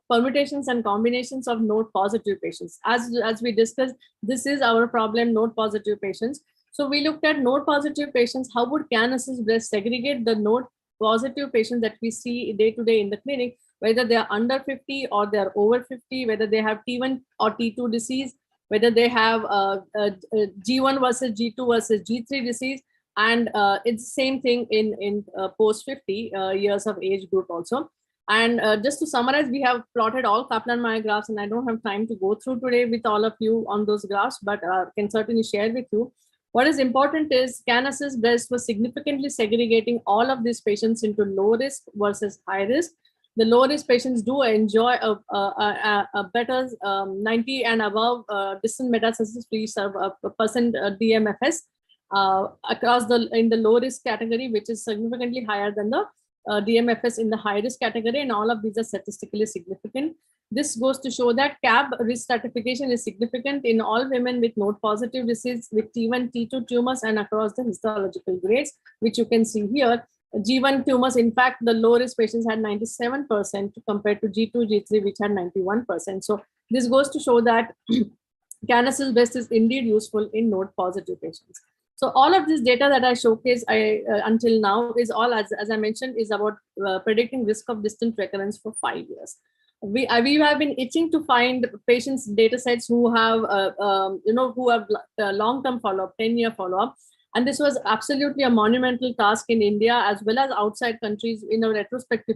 permutations and combinations of node positive patients. As we discussed, this is our problem, node positive patients. So we looked at node positive patients. How would CanAssist segregate the node positive patients that we see day to day in the clinic, whether they are under 50 or they are over 50, whether they have T1 or T2 disease, whether they have G1 versus G2 versus G3 disease. And it's the same thing in post 50 years of age group also. And just to summarize, we have plotted all Kaplan-Meier graphs, and I don't have time to go through today with all of you on those graphs, but can certainly share with you. What is important is CanAssist was significantly segregating all of these patients into low risk versus high risk. The low risk patients do enjoy a better 90 and above distant metastasis-free percent DMFS across in the low risk category, which is significantly higher than the DMFS in the high risk category, and all of these are statistically significant. This goes to show that CAB risk stratification is significant in all women with node positive disease with T1, T2 tumors and across the histological grades, which you can see here. G1 tumors, in fact, the low risk patients had 97% compared to G2, G3, which had 91%. So this goes to show that CanAssist is indeed useful in node positive patients. So all of this data that I showcase until now is all, as I mentioned, is about predicting risk of distant recurrence for 5 years. We have been itching to find patients data sets who have who have long-term follow-up, 10-year follow-up, and this was absolutely a monumental task in India as well as outside countries in a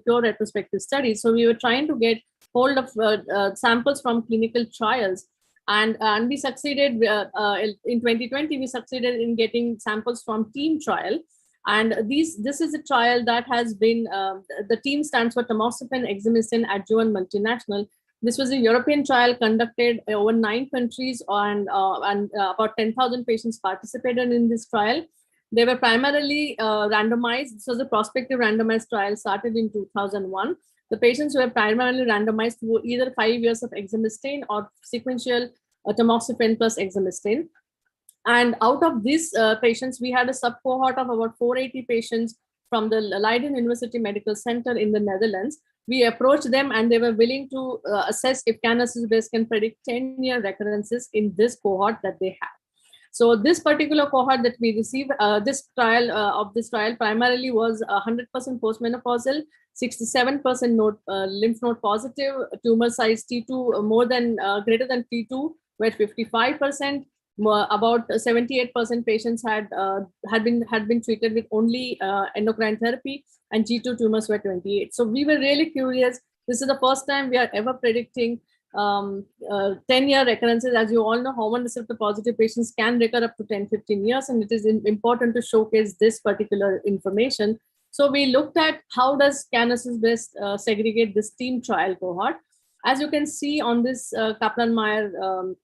pure retrospective study. So we were trying to get hold of samples from clinical trials, and we succeeded in 2020. We succeeded in getting samples from TEAM trial. And this is a trial that has been, the TEAM stands for Tamoxifen Exemestane Adjuvant Multinational. This was a European trial conducted over 9 countries, and about 10,000 patients participated in this trial. They were primarily randomized. This was a prospective randomized trial started in 2001. The patients were primarily randomized to either 5 years of exemestane or sequential tamoxifen plus exemestane. And out of these patients, we had a sub-cohort of about 480 patients from the Leiden University Medical Center in the Netherlands. We approached them and they were willing to assess if CanAssist can predict 10-year recurrences in this cohort that they have. So this particular cohort that we received, this trial primarily was 100% postmenopausal, 67% lymph node positive, tumor size T2 greater than T2 were 55%. About 78% patients had been treated with only endocrine therapy, and G2 tumors were 28. So we were really curious. This is the first time we are ever predicting 10-year recurrences. As you all know, hormone receptor positive patients can recur up to 10-15 years, and it is important to showcase this particular information. So we looked at how does CanAssist segregate this TEAM trial cohort. As you can see on this Kaplan-Meier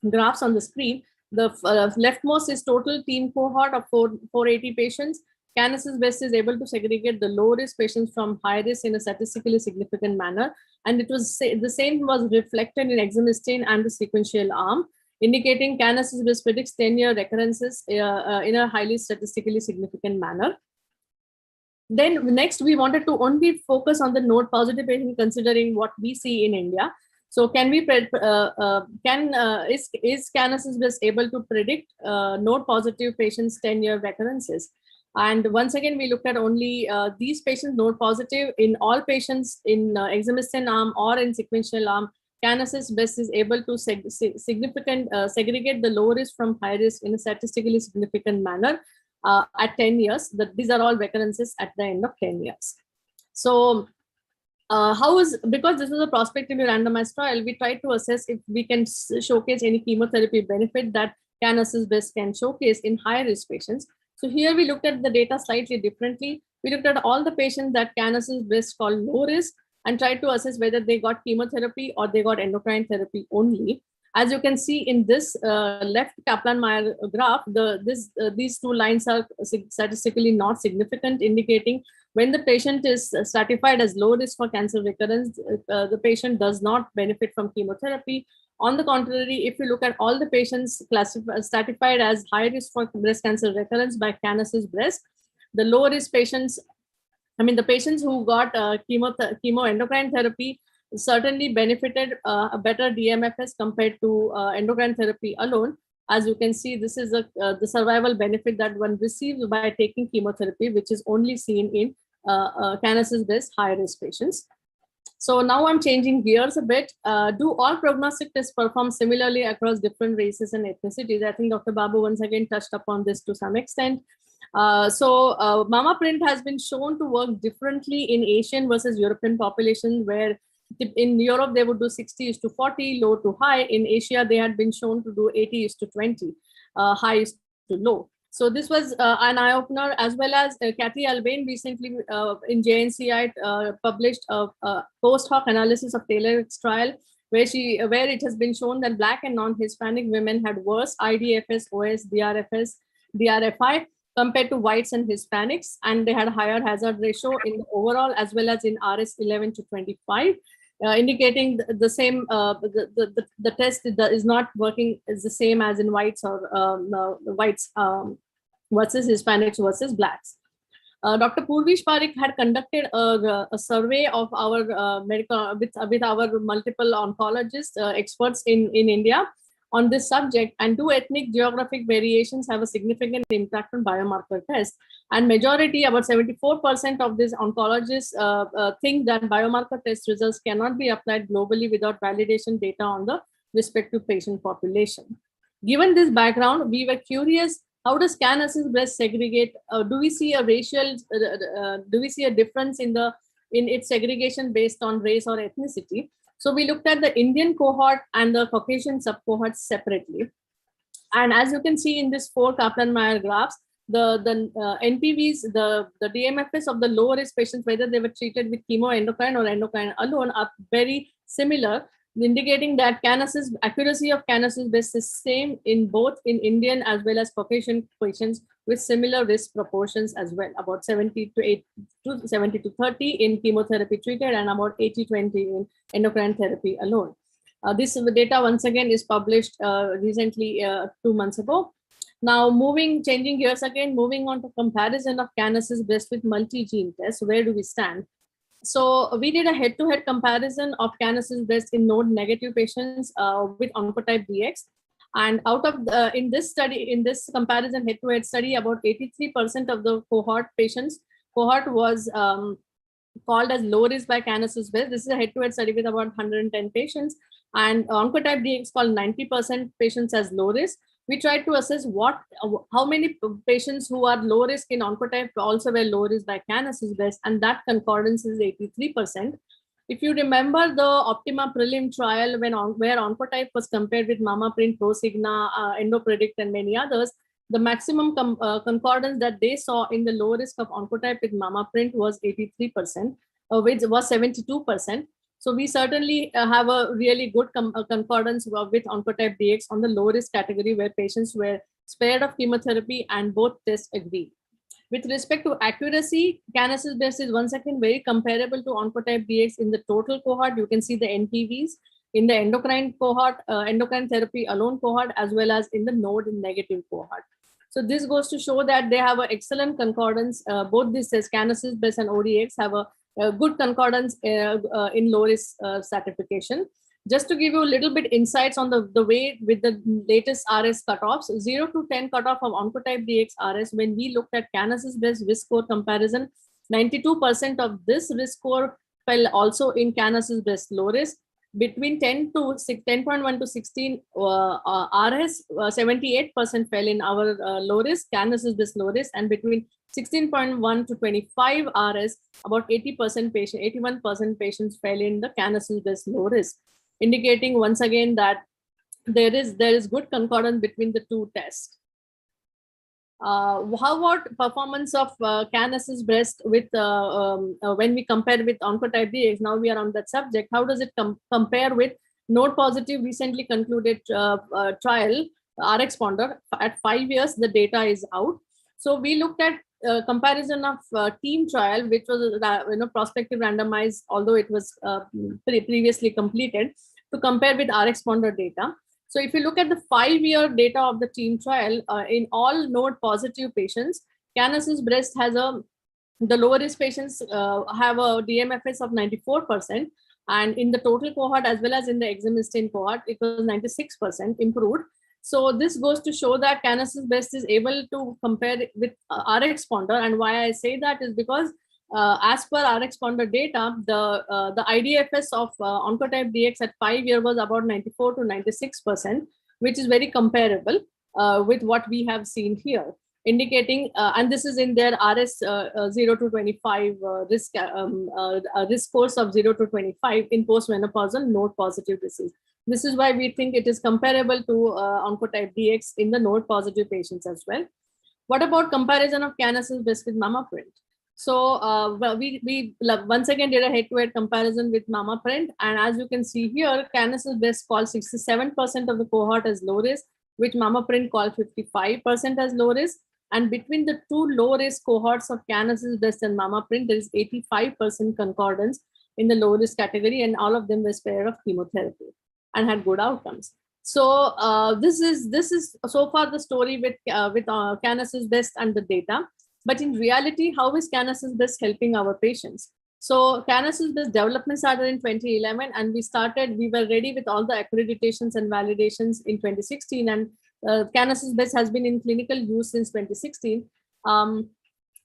graphs on the screen, the leftmost is total TEAM cohort of 480 patients. CanAssist is able to segregate the low risk patients from high risk in a statistically significant manner. And it was the same was reflected in exemestane and the sequential arm, indicating CanAssist predicts 10-year recurrences in a highly statistically significant manner. Then next, we wanted to only focus on the node positive patient, considering what we see in India. So can we is CanAssist able to predict node positive patients 10-year recurrences? And once again, we looked at only these patients node positive. In all patients in exemestane arm or in sequential arm, CanAssist best is able to segregate the low risk from high risk in a statistically significant manner at 10 years. These are all recurrences at the end of 10 years. So because this was a prospectively randomized trial, we tried to assess if we can showcase any chemotherapy benefit that CanAssist best can showcase in high risk patients. So here we looked at the data slightly differently. We looked at all the patients that CanAssist best called low risk and tried to assess whether they got chemotherapy or they got endocrine therapy only. As you can see in this left Kaplan-Meier graph, these two lines are statistically not significant, indicating when the patient is stratified as low risk for cancer recurrence, the patient does not benefit from chemotherapy. On the contrary, if you look at all the patients stratified as high risk for breast cancer recurrence by CanAssist breast, the low risk patients, the patients who got chemoendocrine therapy certainly benefited a better DMFS compared to endocrine therapy alone. As you can see, this is the survival benefit that one receives by taking chemotherapy, which is only seen in CanAssist breast high risk patients. So now I'm changing gears a bit. Do all prognostic tests perform similarly across different races and ethnicities? I think Dr. Babu once again touched upon this to some extent. Mama print has been shown to work differently in Asian versus European population, where in Europe they would do 60:40, low to high. In Asia, they had been shown to do 80:20, high to low. So this was an eye-opener, as well as Kathy Albane recently in JNCI published a post hoc analysis of Taylor's trial, where it has been shown that Black and non-Hispanic women had worse IDFS, OS, DRFS, DRFI compared to whites and Hispanics, and they had a higher hazard ratio in the overall as well as in RS 11-25. Indicating the same, the test is not working is the same as in whites or whites versus Hispanics versus Blacks. Dr. Purvish Parikh had conducted a survey of our medical with our multiple oncologists, experts in India on this subject, and do ethnic geographic variations have a significant impact on biomarker tests? And majority, about 74% of these oncologists think that biomarker test results cannot be applied globally without validation data on the respective patient population. Given this background, we were curious, how does CanAssist breast segregate? Do we see a racial, do we see a difference in its segregation based on race or ethnicity? So we looked at the Indian cohort and the Caucasian subcohorts separately. And as you can see in this 4 Kaplan-Meier graphs, the NPVs, the DMFS of the low risk patients, whether they were treated with chemoendocrine or endocrine alone, are very similar, indicating that accuracy of CanAssist breast is same in both in Indian as well as Caucasian patients with similar risk proportions as well, about 70-30 in chemotherapy treated and about 80-20 in endocrine therapy alone. This data once again is published recently 2 months ago. Now changing gears again, moving on to comparison of CanAssist breast with multi-gene tests, where do we stand? So we did a head-to-head comparison of CanAssist breast in node negative patients with Oncotype DX. And out of in this comparison head-to-head study, about 83% of the cohort was called as low risk by CanAssist breast. This is a head-to-head study with about 110 patients, and Oncotype DX called 90% patients as low risk. We tried to assess how many patients who are low risk in Oncotype also were low risk by CanAssist breast, and that concordance is 83%. If you remember the Optima prelim trial where Oncotype was compared with MammaPrint, ProSigna, EndoPredict, and many others, the maximum concordance that they saw in the low risk of Oncotype with MammaPrint was 83%, which was 72%. So we certainly have a really good concordance with Oncotype DX on the low risk category, where patients were spared of chemotherapy and both tests agreed. With respect to accuracy, CanAssist breast is once again very comparable to Oncotype DX in the total cohort. You can see the NPVs in the endocrine cohort, endocrine therapy alone cohort, as well as in the node negative cohort. So this goes to show that they have an excellent concordance. Both this CanAssist breast and ODX have a good concordance in low risk stratification. Just to give you a little bit insights on the way with the latest RS cutoffs, 0 to 10 cutoff of Oncotype DX RS, when we looked at CanAssist-based risk score comparison, 92% of this risk score fell also in CanAssist-based low risk. Between 10.1 to 16 RS, 78% fell in our low risk, CanAssist-based low risk, and between 16.1 to 25 RS, about 81% patients fell in the CanAssist-based low risk, indicating once again that there is good concordance between the two tests. How about performance of CanAssist breast with when we compare with Oncotype DX? Now we are on that subject. How does it compare with node positive recently concluded trial RX Ponder? At 5 years, the data is out. So we looked at comparison of team trial, which was prospective randomized, although it was previously completed, to compare with RX Ponder data. So if you look at the 5-year data of the team trial, in all node positive patients, CanAssist breast has the lower risk patients have a DMFS of 94%, and in the total cohort as well as in the exemestane cohort, it was 96% improved. So this goes to show that CanAssist breast is able to compare with RX Ponder, and why I say that is because as per RX Ponder data, the IDFS of Oncotype DX at 5 years was about 94 to 96%, which is very comparable with what we have seen here, indicating, and this is in their RS 0 to 25 risk scores of 0 to 25 in postmenopausal node positive disease. This is why we think it is comparable to Oncotype DX in the node positive patients as well. What about comparison of CanAssist breast with MammaPrint? So we once again did a head-to-head comparison with MammaPrint, and as you can see here, CanAssist breast called 67% of the cohort as low risk, which MammaPrint called 55% as low risk. And between the two low risk cohorts of CanAssist breast and MammaPrint, there is 85% concordance in the low risk category, and all of them were spared of chemotherapy and had good outcomes. So this is so far the story with CanAssist breast and the data. But in reality, how is CanAssist breast helping our patients? So CanAssist breast development started in 2011, and we were ready with all the accreditations and validations in 2016. And CanAssist breast has been in clinical use since 2016.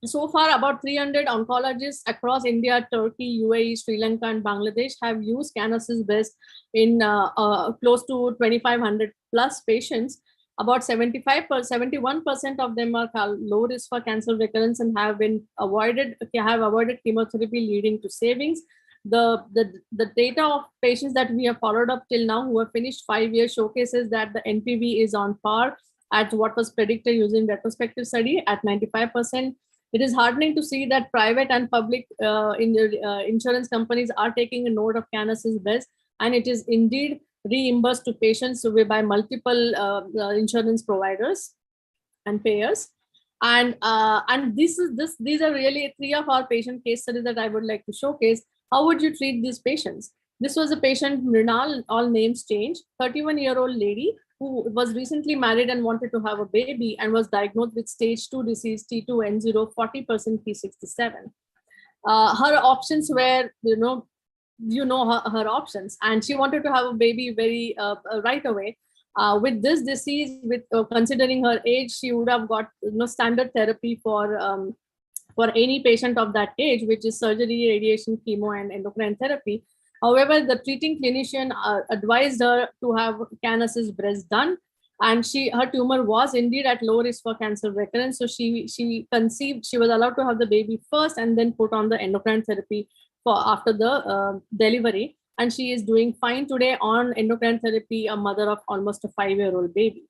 So far, about 300 oncologists across India, Turkey, UAE, Sri Lanka, and Bangladesh have used CanAssist breast in close to 2,500 plus patients. About 71% of them are low risk for cancer recurrence and have avoided chemotherapy, leading to savings. The data of patients that we have followed up till now who have finished 5 years showcases that the NPV is on par at what was predicted using retrospective study at 95%. It is heartening to see that private and public insurance companies are taking a note of CanAssist breast, and it is indeed reimbursed to patients by multiple insurance providers and payers. And these are really 3 of our patient case studies that I would like to showcase. How would you treat these patients? This was a patient, Mrinal, all names changed, 31-year-old lady who was recently married and wanted to have a baby and was diagnosed with stage 2 disease, T2N0, 40% P67. Her options were, her options, and she wanted to have a baby very right away. With this disease, with considering her age, she would have got standard therapy for any patient of that age, which is surgery, radiation, chemo, and endocrine therapy. However, the treating clinician advised her to have CanAssist breast done, and her tumor was indeed at low risk for cancer recurrence. So she conceived. She was allowed to have the baby first, and then put on the endocrine therapy after the delivery, and she is doing fine today on endocrine therapy, a mother of almost a 5-year-old baby.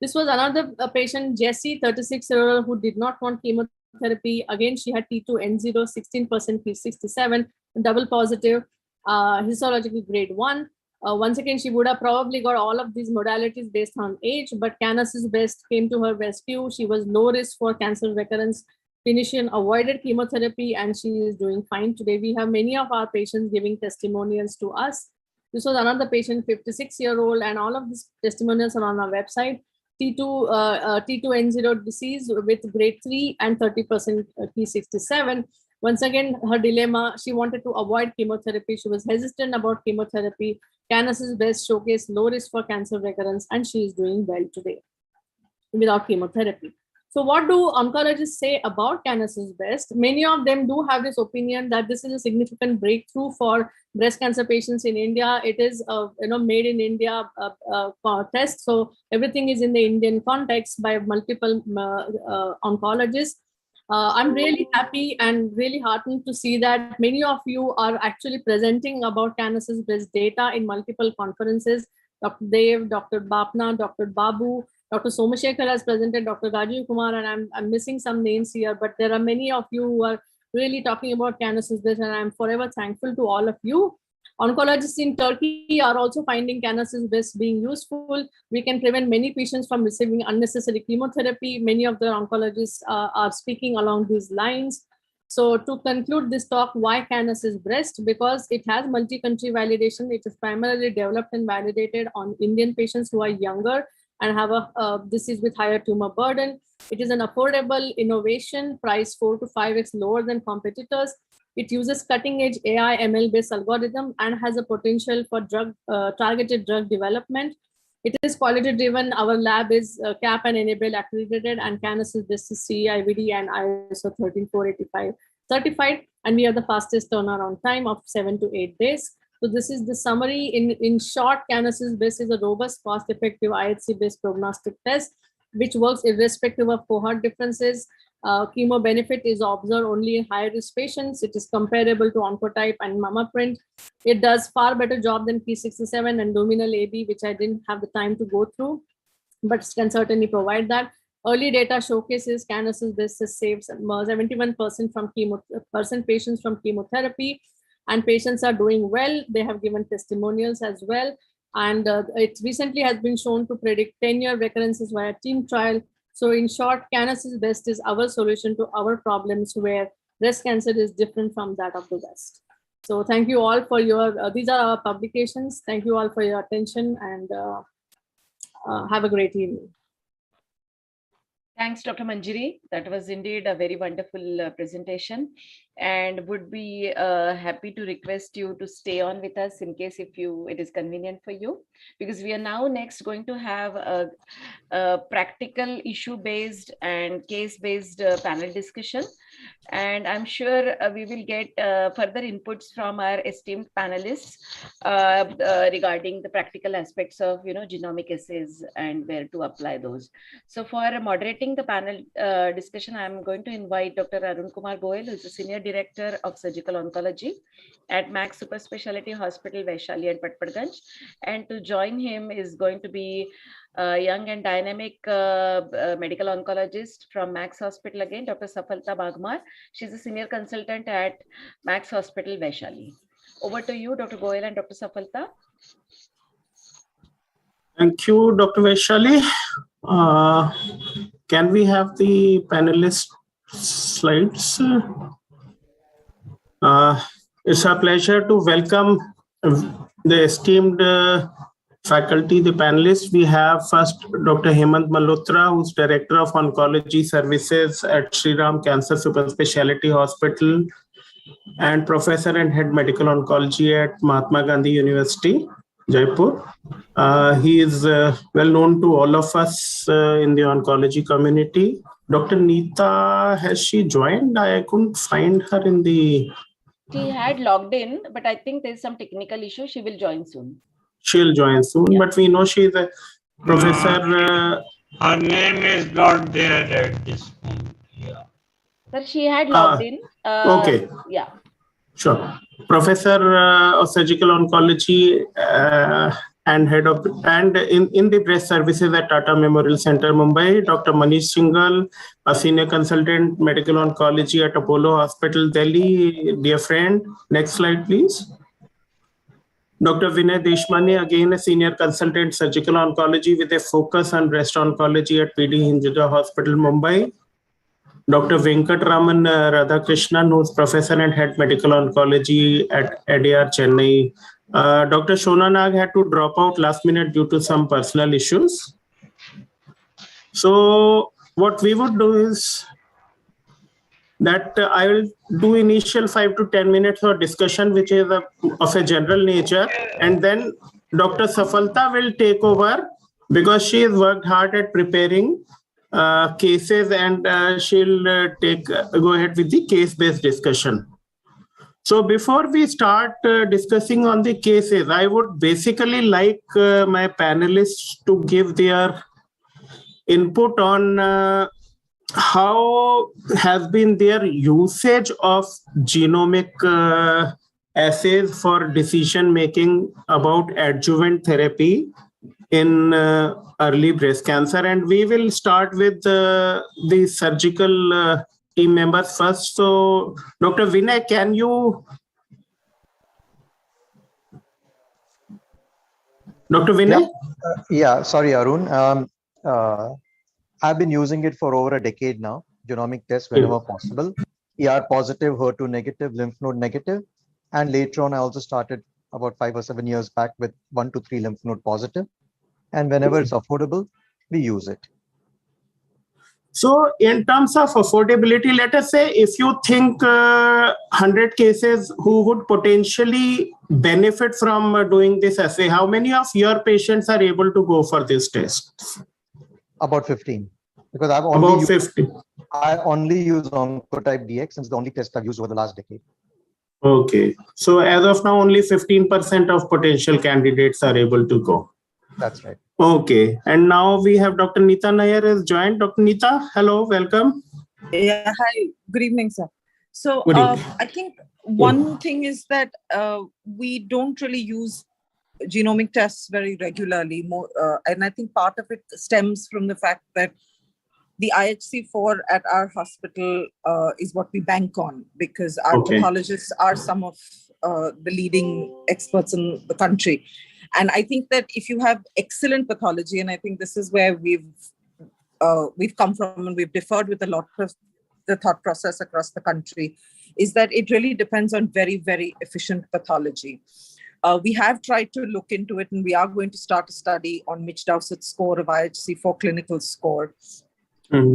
This was another patient, Jessie, 36-year-old, who did not want chemotherapy. Again, she had T2N0, 16% P67, double positive, histologically grade 1. Once again, she would have probably got all of these modalities based on age, but CanAssist breast came to her rescue. She was low risk for cancer recurrence. Clinician avoided chemotherapy, and she is doing fine today. We have many of our patients giving testimonials to us. This was another patient, 56-year-old, and all of these testimonials are on our website. T2N0 disease with grade 3 and 30% P67. Once again, her dilemma, she wanted to avoid chemotherapy. She was hesitant about chemotherapy. CanAssist Best showcased low risk for cancer recurrence, and she is doing well today without chemotherapy. So what do oncologists say about CanAssist Best? Many of them do have this opinion that this is a significant breakthrough for breast cancer patients in India. It is made in India test, so everything is in the Indian context by multiple oncologists. I'm really happy and really heartened to see that many of you are actually presenting about CanAssist Best data in multiple conferences. Dr. Dev, Dr. Bapna, Dr. Babu, Dr. Somashekar has presented, Dr. Rajiv Kumar, and I'm missing some names here, but there are many of you who are really talking about CanAssist Best, and I'm forever thankful to all of you. Oncologists in Turkey are also finding CanAssist Best being useful. We can prevent many patients from receiving unnecessary chemotherapy. Many of the oncologists are speaking along these lines. So to conclude this talk, why CanAssist Breast? Because it has multi-country validation. It is primarily developed and validated on Indian patients who are younger and have a disease with higher tumor burden. It is an affordable innovation, priced 4 to 5x lower than competitors. It uses cutting-edge AI ML-based algorithm and has a potential for targeted drug development. It is quality-driven. Our lab is CAP and Enable accredited, and CanAssist Best is CE-IVD and ISO 13485 certified, and we have the fastest turnaround time of 7 to 8 days. So this is the summary. In short, CanAssist Best is a robust, cost-effective IHC-based prognostic test, which works irrespective of cohort differences. Chemo benefit is observed only in high-risk patients. It is comparable to Oncotype and MammaPrint. It does far better job than P67 and Luminal AB, which I didn't have the time to go through, but can certainly provide that. Early data showcases CanAssist Best has saved 71% from patients from chemotherapy, and patients are doing well. They have given testimonials as well. And it recently has been shown to predict 10-year recurrences via team trial. So in short, CanAssist Best is our solution to our problems where breast cancer is different from that of the West. So thank you all for your, these are our publications. Thank you all for your attention, and have a great evening. Thanks, Dr. Manjari. That was indeed a very wonderful presentation, and would be happy to request you to stay on with us in case it is convenient for you, because we are now next going to have a practical issue-based and case-based panel discussion. And I'm sure we will get further inputs from our esteemed panelists regarding the practical aspects of genomic assays and where to apply those. So for moderating the panel discussion, I'm going to invite Dr. Arun Kumar Goyal, who is the Senior Director of Surgical Oncology at Max Super Specialty Hospital, Vaishali and Patparganj. And to join him is going to be a young and dynamic medical oncologist from Max Hospital again, Dr. Safalta Bagmar. She's a senior consultant at Max Hospital, Vaishali. Over to you, Dr. Goyal and Dr. Safalta. Thank you, Dr. Vaishali. Can we have the panelist slides? It's a pleasure to welcome the esteemed faculty, the panelists. We have first Dr. Hemant Malhotra, who's Director of Oncology Services at Shri Ram Cancer Super Specialty Hospital and Professor and Head Medical Oncology at Mahatma Gandhi University, Jaipur. He is well known to all of us in the oncology community. Dr. Neeta, has she joined? I couldn't find her in the... She had logged in, but I think there's some technical issue. She will join soon. She'll join soon, yeah. But we know she's a professor. Her name is not there at this point. Yeah. Sir, she had logged in. Okay. Yeah. Sure. Professor of Surgical Oncology and head of in the breast services at Tata Memorial Center, Mumbai. Dr. Manish Singhal, a senior consultant medical oncology at Apollo Hospital, Delhi. Dear friend, next slide, please. Dr. Vinay Deshmani, again a senior consultant surgical oncology with a focus on breast oncology at PD Hinduja Hospital, Mumbai. Dr. Venkatraman Radhakrishnan, who's professor and head medical oncology at ADR, Chennai. Dr. Shona Nag had to drop out last minute due to some personal issues. So what we would do is, that I will do initial 5 to 10 minutes of discussion, which is of a general nature. And then Dr. Safalta will take over because she has worked hard at preparing cases, and she'll go ahead with the case-based discussion. So before we start discussing on the cases, I would basically like my panelists to give their input on how has been their usage of genomic assays for decision making about adjuvant therapy in early breast cancer. And we will start with the surgical team members first. So Dr. Vinay, can you? Dr. Vinay? Yeah, sorry, Arun. I've been using it for over a decade now, genomic tests whenever possible. ER positive, HER2 negative, lymph node negative. And later on, I also started about 5 or 7 years back with 1 to 3 lymph node positive. And whenever it's affordable, we use it. So in terms of affordability, let us say if you think 100 cases who would potentially benefit from doing this assay, how many of your patients are able to go for this test? About 15. Because I only use Oncotype DX, since the only test I've used over the last decade. Okay. So as of now, only 15% of potential candidates are able to go. That's right. Okay. And now we have Dr. Neeta Nair has joined. Dr. Neeta, hello, welcome. Yeah, hi. Good evening, sir. So I think one thing is that we don't really use genomic tests very regularly. And I think part of it stems from the fact that the IHC4 at our hospital is what we bank on, because our pathologists are some of the leading experts in the country. And I think that if you have excellent pathology, and I think this is where we've come from, and we've differed with a lot of the thought process across the country, is that it really depends on very, very efficient pathology. We have tried to look into it, and we are going to start a study on Mitch Dowsett's score of IHC4 clinical score.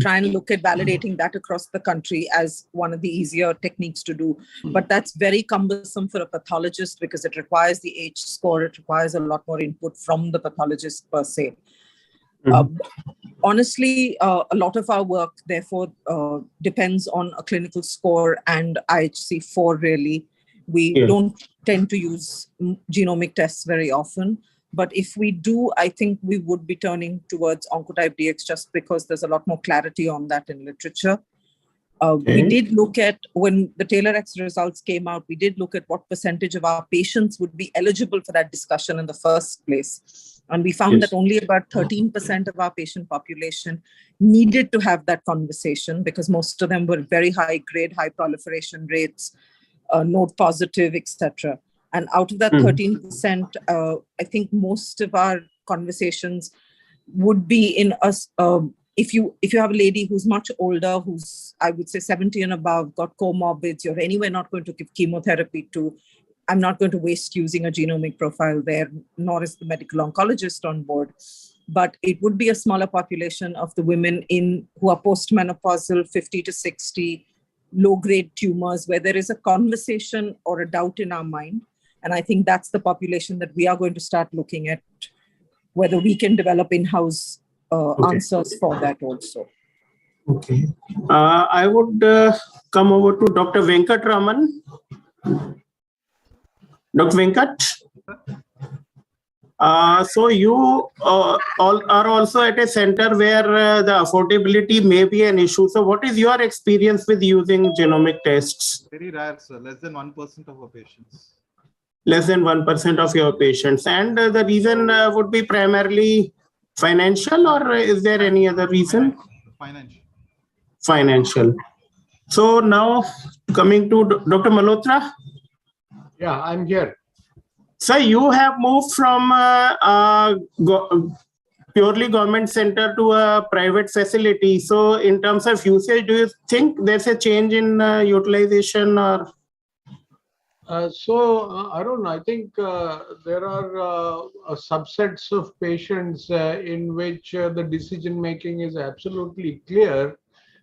Try and look at validating that across the country as one of the easier techniques to do. But that's very cumbersome for a pathologist because it requires the H score. It requires a lot more input from the pathologist per se. Honestly, a lot of our work, therefore, depends on a clinical score and IHC4, really. We don't tend to use genomic tests very often. But if we do, I think we would be turning towards Oncotype DX just because there's a lot more clarity on that in literature. We did look at, when the TAILOR-X results came out, we did look at what percentage of our patients would be eligible for that discussion in the first place. And we found that only about 13% of our patient population needed to have that conversation, because most of them were very high grade, high proliferation rates, node positive, etc. And out of that 13%, I think most of our conversations would be in us. If you have a lady who's much older, who's, I would say, 70 and above, got comorbids, you're anyway not going to give chemotherapy to, I'm not going to waste using a genomic profile there, nor is the medical oncologist on board. But it would be a smaller population of the women who are postmenopausal, 50 to 60, low-grade tumors, where there is a conversation or a doubt in our mind. And I think that's the population that we are going to start looking at, whether we can develop in-house answers for that also. Okay. I would come over to Dr. Venkat Raman. Dr. Venkat? So you are also at a center where the affordability may be an issue. So what is your experience with using genomic tests? Very rare, sir. Less than 1% of our patients. Less than 1% of your patients. And the reason would be primarily financial, or is there any other reason? Financial. Financial. So now coming to Dr. Malhotra. Yeah, I'm here. Sir, you have moved from purely government center to a private facility. So in terms of usage, do you think there's a change in utilization or? Arun, I think there are subsets of patients in which the decision making is absolutely clear,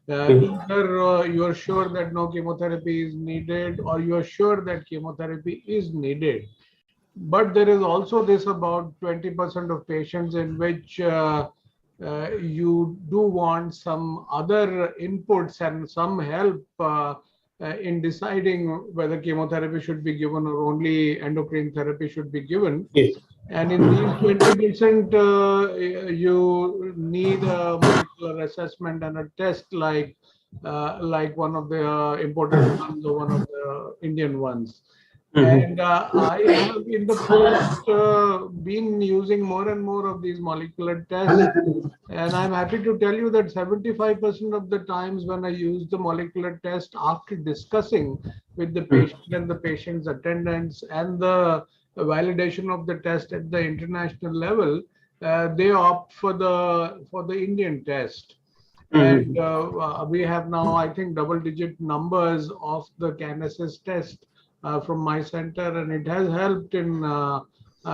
Either you are sure that no chemotherapy is needed, or you are sure that chemotherapy is needed. But there is also this about 20% of patients in which you do want some other inputs and some help in deciding whether chemotherapy should be given or only endocrine therapy should be given. Yes. And in these 20%, you need a molecular assessment and a test like one of the important ones or one of the Indian ones. And I have in the past been using more and more of these molecular tests. And I'm happy to tell you that 75% of the times when I use the molecular test after discussing with the patient and the patient's attendants and the validation of the test at the international level, they opt for the Indian test. And we have now, I think, double-digit numbers of the CanAssist test from my center, and it has helped in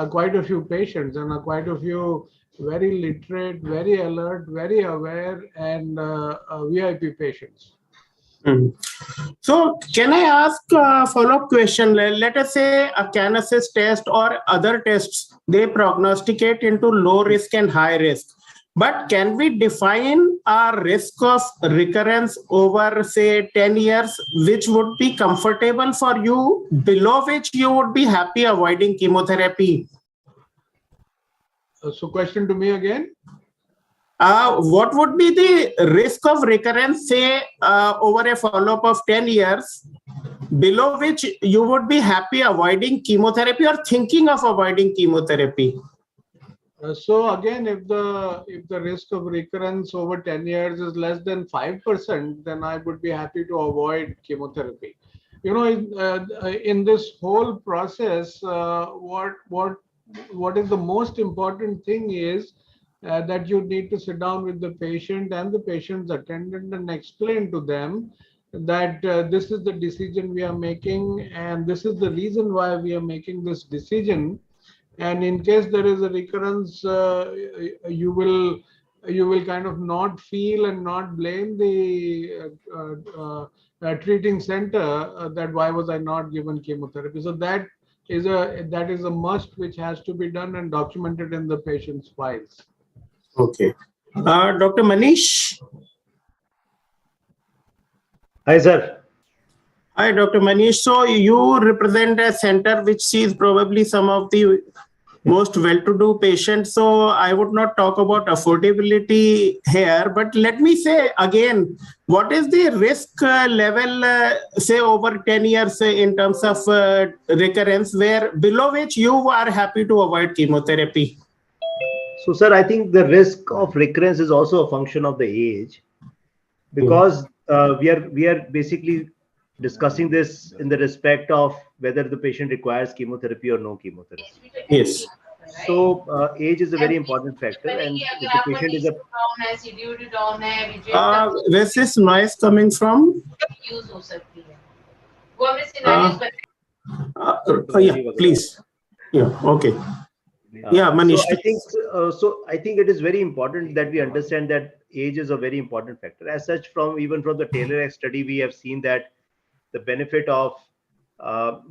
quite a few patients and quite a few very literate, very alert, very aware, and VIP patients. So can I ask a follow-up question? Let us say a CanAssist test or other tests, they prognosticate into low risk and high risk. But can we define a risk of recurrence over, say, 10 years, which would be comfortable for you, below which you would be happy avoiding chemotherapy? So question to me again? What would be the risk of recurrence, say, over a follow-up of 10 years, below which you would be happy avoiding chemotherapy or thinking of avoiding chemotherapy? So again, if the risk of recurrence over 10 years is less than 5%, then I would be happy to avoid chemotherapy. You know, in this whole process, what is the most important thing is that you need to sit down with the patient and the patient's attendant and explain to them that this is the decision we are making and this is the reason why we are making this decision. And in case there is a recurrence, you will kind of not feel and not blame the treating center that why was I not given chemotherapy. So that is a must which has to be done and documented in the patient's files. Okay. Dr. Manish. Hi, sir. Hi, Dr. Manish. So you represent a center which sees probably some of the most well-to-do patients. So I would not talk about affordability here, but let me say again, what is the risk level, say over 10 years in terms of recurrence, where below which you are happy to avoid chemotherapy? So, sir, I think the risk of recurrence is also a function of the age, because we are basically discussing this in the respect of whether the patient requires chemotherapy or no chemotherapy. Yes. So age is a very important factor, and if the patient is where's this noise coming from? Yeah, please. Yeah, okay. Yeah, Manish. So I think it is very important that we understand that age is a very important factor. As such, even from the TAILOR study, we have seen that the benefit of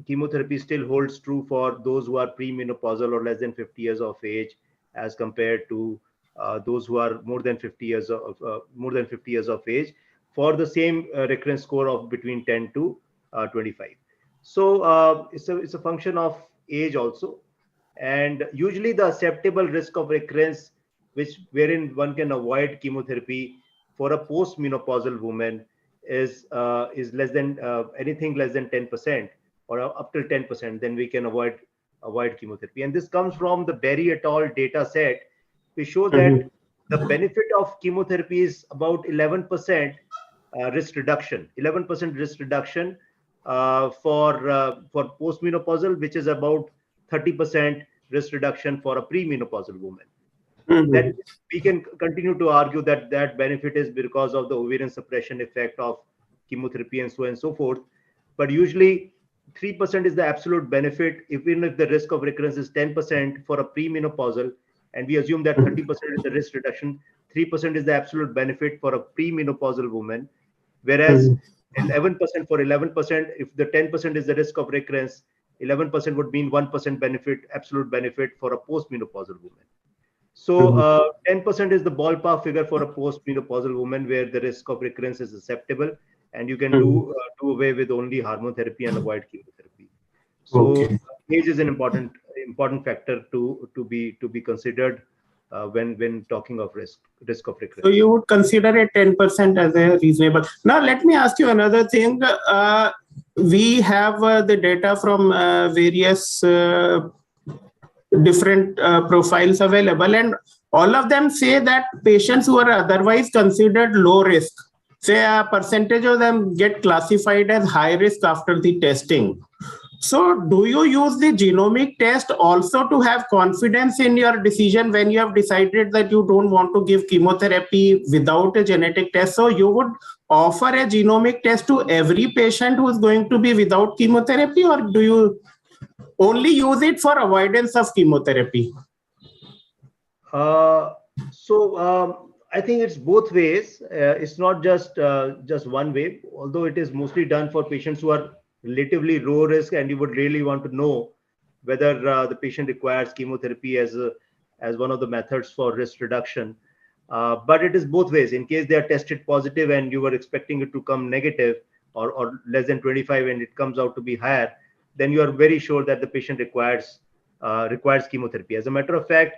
chemotherapy still holds true for those who are premenopausal or less than 50 years of age, as compared to those who are more than 50 years of age, for the same recurrence score of between 10 to 25. So it's a function of age also, and usually the acceptable risk of recurrence, wherein one can avoid chemotherapy for a post-menopausal woman, is less than anything less than 10% or up till 10%. Then we can avoid chemotherapy, and this comes from the Berry et al. Data set, which show that the benefit of chemotherapy is about 11% risk reduction. 11% risk reduction for postmenopausal, which is about 30% risk reduction for a premenopausal woman. Then we can continue to argue that that benefit is because of the ovarian suppression effect of chemotherapy and so on and so forth. But usually 3% is the absolute benefit, even if the risk of recurrence is 10% for a premenopausal, and we assume that 30% is the risk reduction. 3% is the absolute benefit for a premenopausal woman, whereas 11% for 11%, if the 10% is the risk of recurrence, 11% would mean 1% benefit, absolute benefit for a postmenopausal woman. So 10% is the ballpark figure for a postmenopausal woman where the risk of recurrence is acceptable, and you can do away with only hormone therapy and avoid chemotherapy. So age is an important factor to be considered when talking of risk of recurrence. So you would consider a 10% as a reasonable. Now let me ask you another thing. We have the data from various different profiles available, and all of them say that patients who are otherwise considered low risk, say a percentage of them get classified as high risk after the testing. So do you use the genomic test also to have confidence in your decision when you have decided that you don't want to give chemotherapy without a genetic test? So you would offer a genomic test to every patient who is going to be without chemotherapy, or do you only use it for avoidance of chemotherapy? I think it's both ways. It's not just one way, although it is mostly done for patients who are relatively low risk, and you would really want to know whether the patient requires chemotherapy as one of the methods for risk reduction. But it is both ways. In case they are tested positive and you were expecting it to come negative or less than 25 and it comes out to be higher, then you are very sure that the patient requires chemotherapy. As a matter of fact,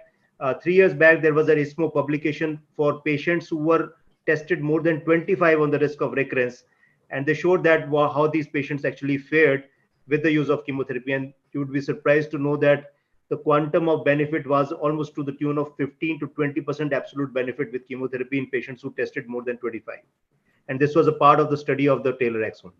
3 years back, there was a ISMO publication for patients who were tested more than 25 on the risk of recurrence, and they showed that how these patients actually fared with the use of chemotherapy. And you would be surprised to know that the quantum of benefit was almost to the tune of 15 to 20% absolute benefit with chemotherapy in patients who tested more than 25. And this was a part of the study of the TAILOR-X only.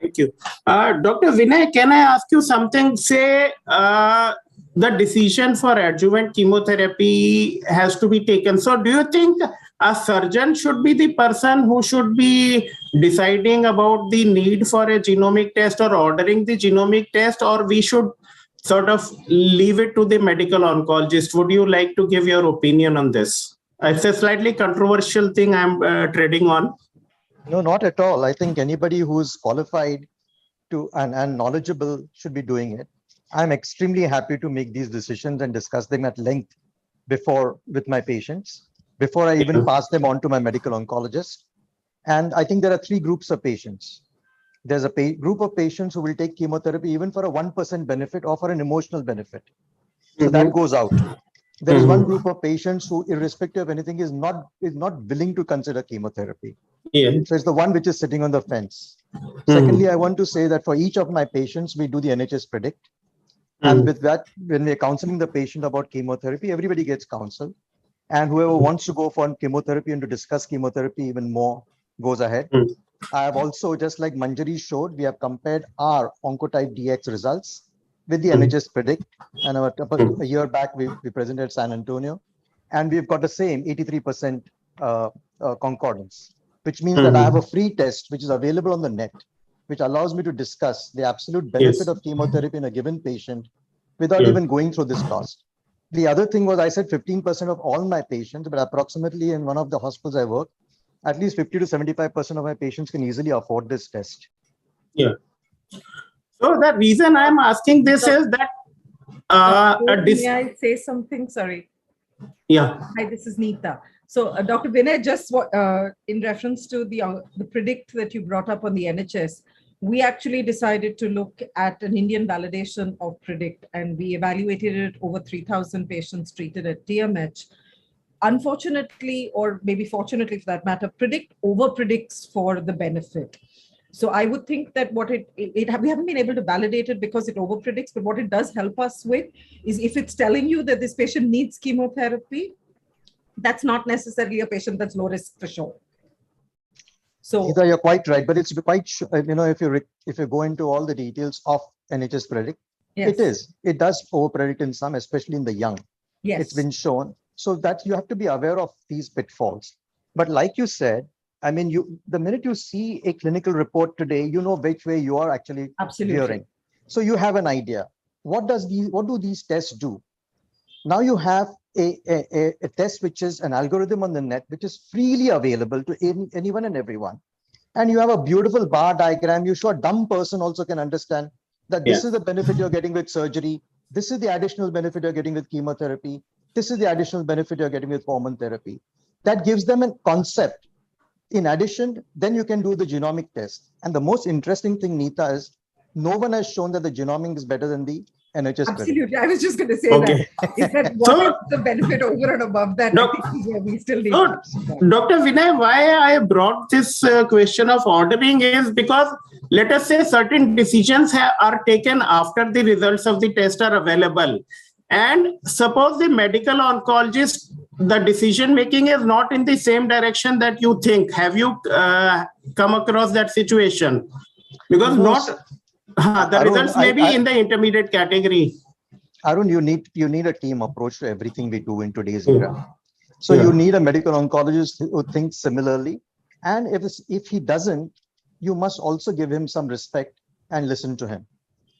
Thank you. Dr. Vinay, can I ask you something? Say the decision for adjuvant chemotherapy has to be taken. So do you think a surgeon should be the person who should be deciding about the need for a genomic test or ordering the genomic test, or we should sort of leave it to the medical oncologist? Would you like to give your opinion on this? It's a slightly controversial thing I'm treading on. No, not at all. I think anybody who's qualified to and knowledgeable should be doing it. I'm extremely happy to make these decisions and discuss them at length with my patients, before I even pass them on to my medical oncologist. And I think there are 3 groups of patients. There's a group of patients who will take chemotherapy even for a 1% benefit or for an emotional benefit. So that goes out. There is one group of patients who, irrespective of anything, is not willing to consider chemotherapy. So it's the one which is sitting on the fence. Secondly, I want to say that for each of my patients, we do the NHS Predict. And with that, when we're counseling the patient about chemotherapy, everybody gets counseled. And whoever wants to go for chemotherapy and to discuss chemotherapy even more goes ahead. I have also, just like Manjari showed, we have compared our Oncotype DX results with the NHS Predict. And a year back, we presented at San Antonio. And we've got the same 83% concordance, which means that I have a free test, which is available on the net, which allows me to discuss the absolute benefit of chemotherapy in a given patient without even going through this cost. The other thing was, I said 15% of all my patients, but approximately in one of the hospitals I work, at least 50 to 75% of my patients can easily afford this test. Yeah. So the reason I'm asking this is that may I say something? Sorry. Yeah. Hi, this is Neeta. So Dr. Vinay, just in reference to the Predict that you brought up on the NHS, we actually decided to look at an Indian validation of Predict, and we evaluated it over 3,000 patients treated at TMH. Unfortunately, or maybe fortunately for that matter, Predict over predicts for the benefit. So I would think that we haven't been able to validate it because it over predicts, but what it does help us with is if it's telling you that this patient needs chemotherapy, that's not necessarily a patient that's low risk for sure. So you're quite right, but it's quite, if you go into all the details of NHS Predict, it does over predict in some, especially in the young. Yes. It's been shown. So that you have to be aware of these pitfalls. But like you said, I mean, the minute you see a clinical report today, you know which way you are actually veering. So you have an idea. What do these tests do? Now you have a test which is an algorithm on the net, which is freely available to anyone and everyone. And you have a beautiful bar diagram. You show a dumb person also can understand that this is the benefit you're getting with surgery. This is the additional benefit you're getting with chemotherapy. This is the additional benefit you're getting with hormone therapy. That gives them a concept. In addition, then you can do the genomic test. And the most interesting thing, Neeta, is no one has shown that the genomic is better than the NHS Absolutely. I was just going to say that. Is that what is the benefit over and above that? I think is where we still need to support. Dr. Vinay, why I brought this question of ordering is because let us say certain decisions are taken after the results of the test are available. And suppose the medical oncologist, the decision making is not in the same direction that you think. Have you come across that situation? Because the results may be in the intermediate category. Arun, you need a team approach to everything we do in today's era. So you need a medical oncologist who thinks similarly. And if he doesn't, you must also give him some respect and listen to him.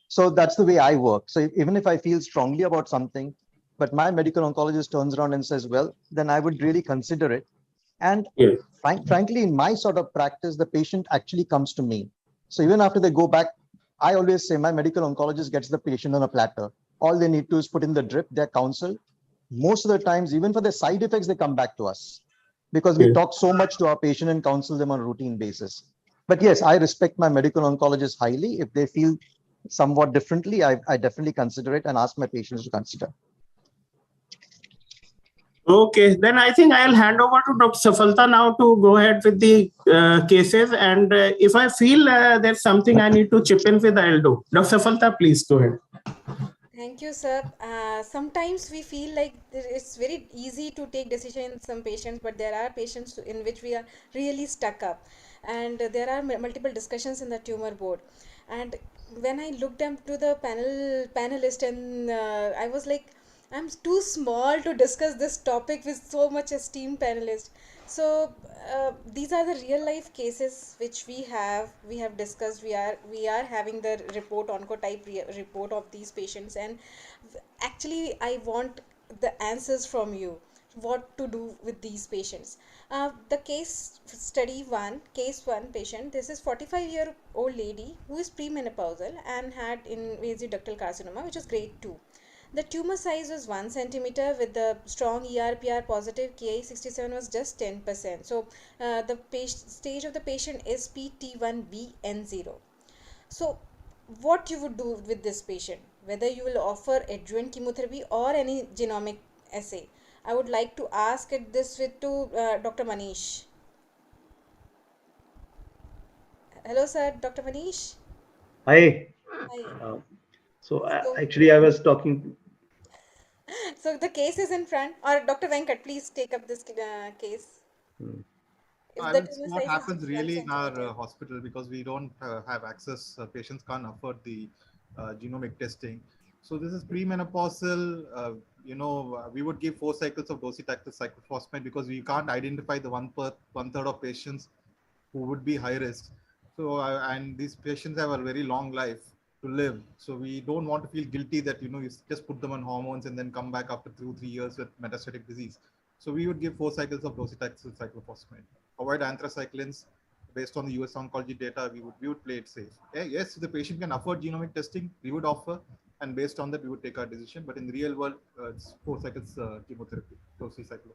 So that's the way I work. So even if I feel strongly about something, but my medical oncologist turns around and says, well, then I would really consider it. And frankly, in my sort of practice, the patient actually comes to me. So even after they go back, I always say my medical oncologist gets the patient on a platter. All they need to is put in the drip, they're counseled. Most of the times, even for the side effects, they come back to us because we talk so much to our patient and counsel them on a routine basis. But yes, I respect my medical oncologist highly. If they feel somewhat differently, I definitely consider it and ask my patients to consider. Okay, then I think I'll hand over to Dr. Safalta now to go ahead with the cases. And if I feel there's something I need to chip in with, I'll do. Dr. Safalta, please go ahead. Thank you, sir. Sometimes we feel like it's very easy to take decision in some patients, but there are patients in which we are really stuck up. And there are multiple discussions in the tumor board. And when I looked up to the panelist and I was like, I'm too small to discuss this topic with so much esteemed panelists. So these are the real life cases which we have discussed. We are having the report, oncotype report of these patients, and actually I want the answers from you. What to do with these patients? The case case one patient. This is 45-year-old lady who is premenopausal and had invasive ductal carcinoma, which is grade 2. The tumor size was 1 centimeter with the strong ER/PR positive. Ki67 was just 10%. So the stage of the patient is PT1BN0. So what you would do with this patient? Whether you will offer adjuvant chemotherapy or any genomic assay. I would like to ask this to Dr. Manish. Hello, sir. Dr. Manish. Hi. Hi. Actually, I was talking. So the case is in front, or Dr. Venkat, please take up this case. What happens really in our hospital, because we don't have access, patients can't afford the genomic testing. So this is premenopausal. We would give 4 cycles of docetaxel cyclophosphamide because we can't identify the one third of patients who would be high risk. So and these patients have a very long life to live. So we don't want to feel guilty that you just put them on hormones and then come back after 2-3 years with metastatic disease. So we would give 4 cycles of docetaxel cyclophosphamide. Avoid anthracyclines. Based on the US oncology data, we would play it safe. Yes, if the patient can afford genomic testing, we would offer, and based on that, we would take our decision. But in the real world, it's 4 cycles chemotherapy, docetaxel.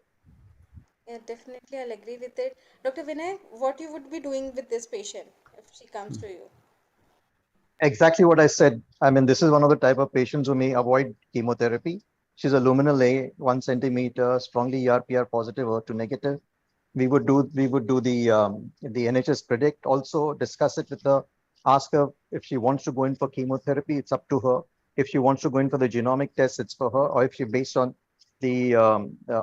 Yeah, definitely, I'll agree with it. Dr. Vinay, what you would be doing with this patient if she comes to you? Exactly what I said. I mean, this is one of the type of patients who may avoid chemotherapy. She's a luminal A, 1 centimeter, strongly ER/PR positive or to negative. We would do the NHS predict, also discuss it with her, ask her if she wants to go in for chemotherapy, it's up to her. If she wants to go in for the genomic test, it's for her. Or if she, based on the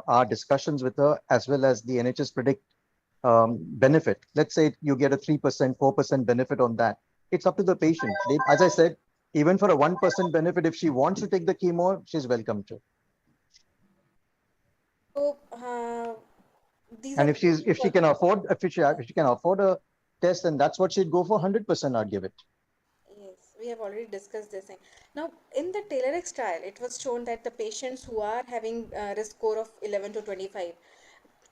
our discussions with her, as well as the NHS predict benefit, let's say you get a 3%, 4% benefit on that. It's up to the patient. As I said, even for a 1% benefit, if she wants to take the chemo, she's welcome to. So, and if she can afford a test, then that's what she'd go for. 100% I'd give it. Yes, we have already discussed this thing. Now, in the TAILORx trial, it was shown that the patients who are having risk score of 11 to 25,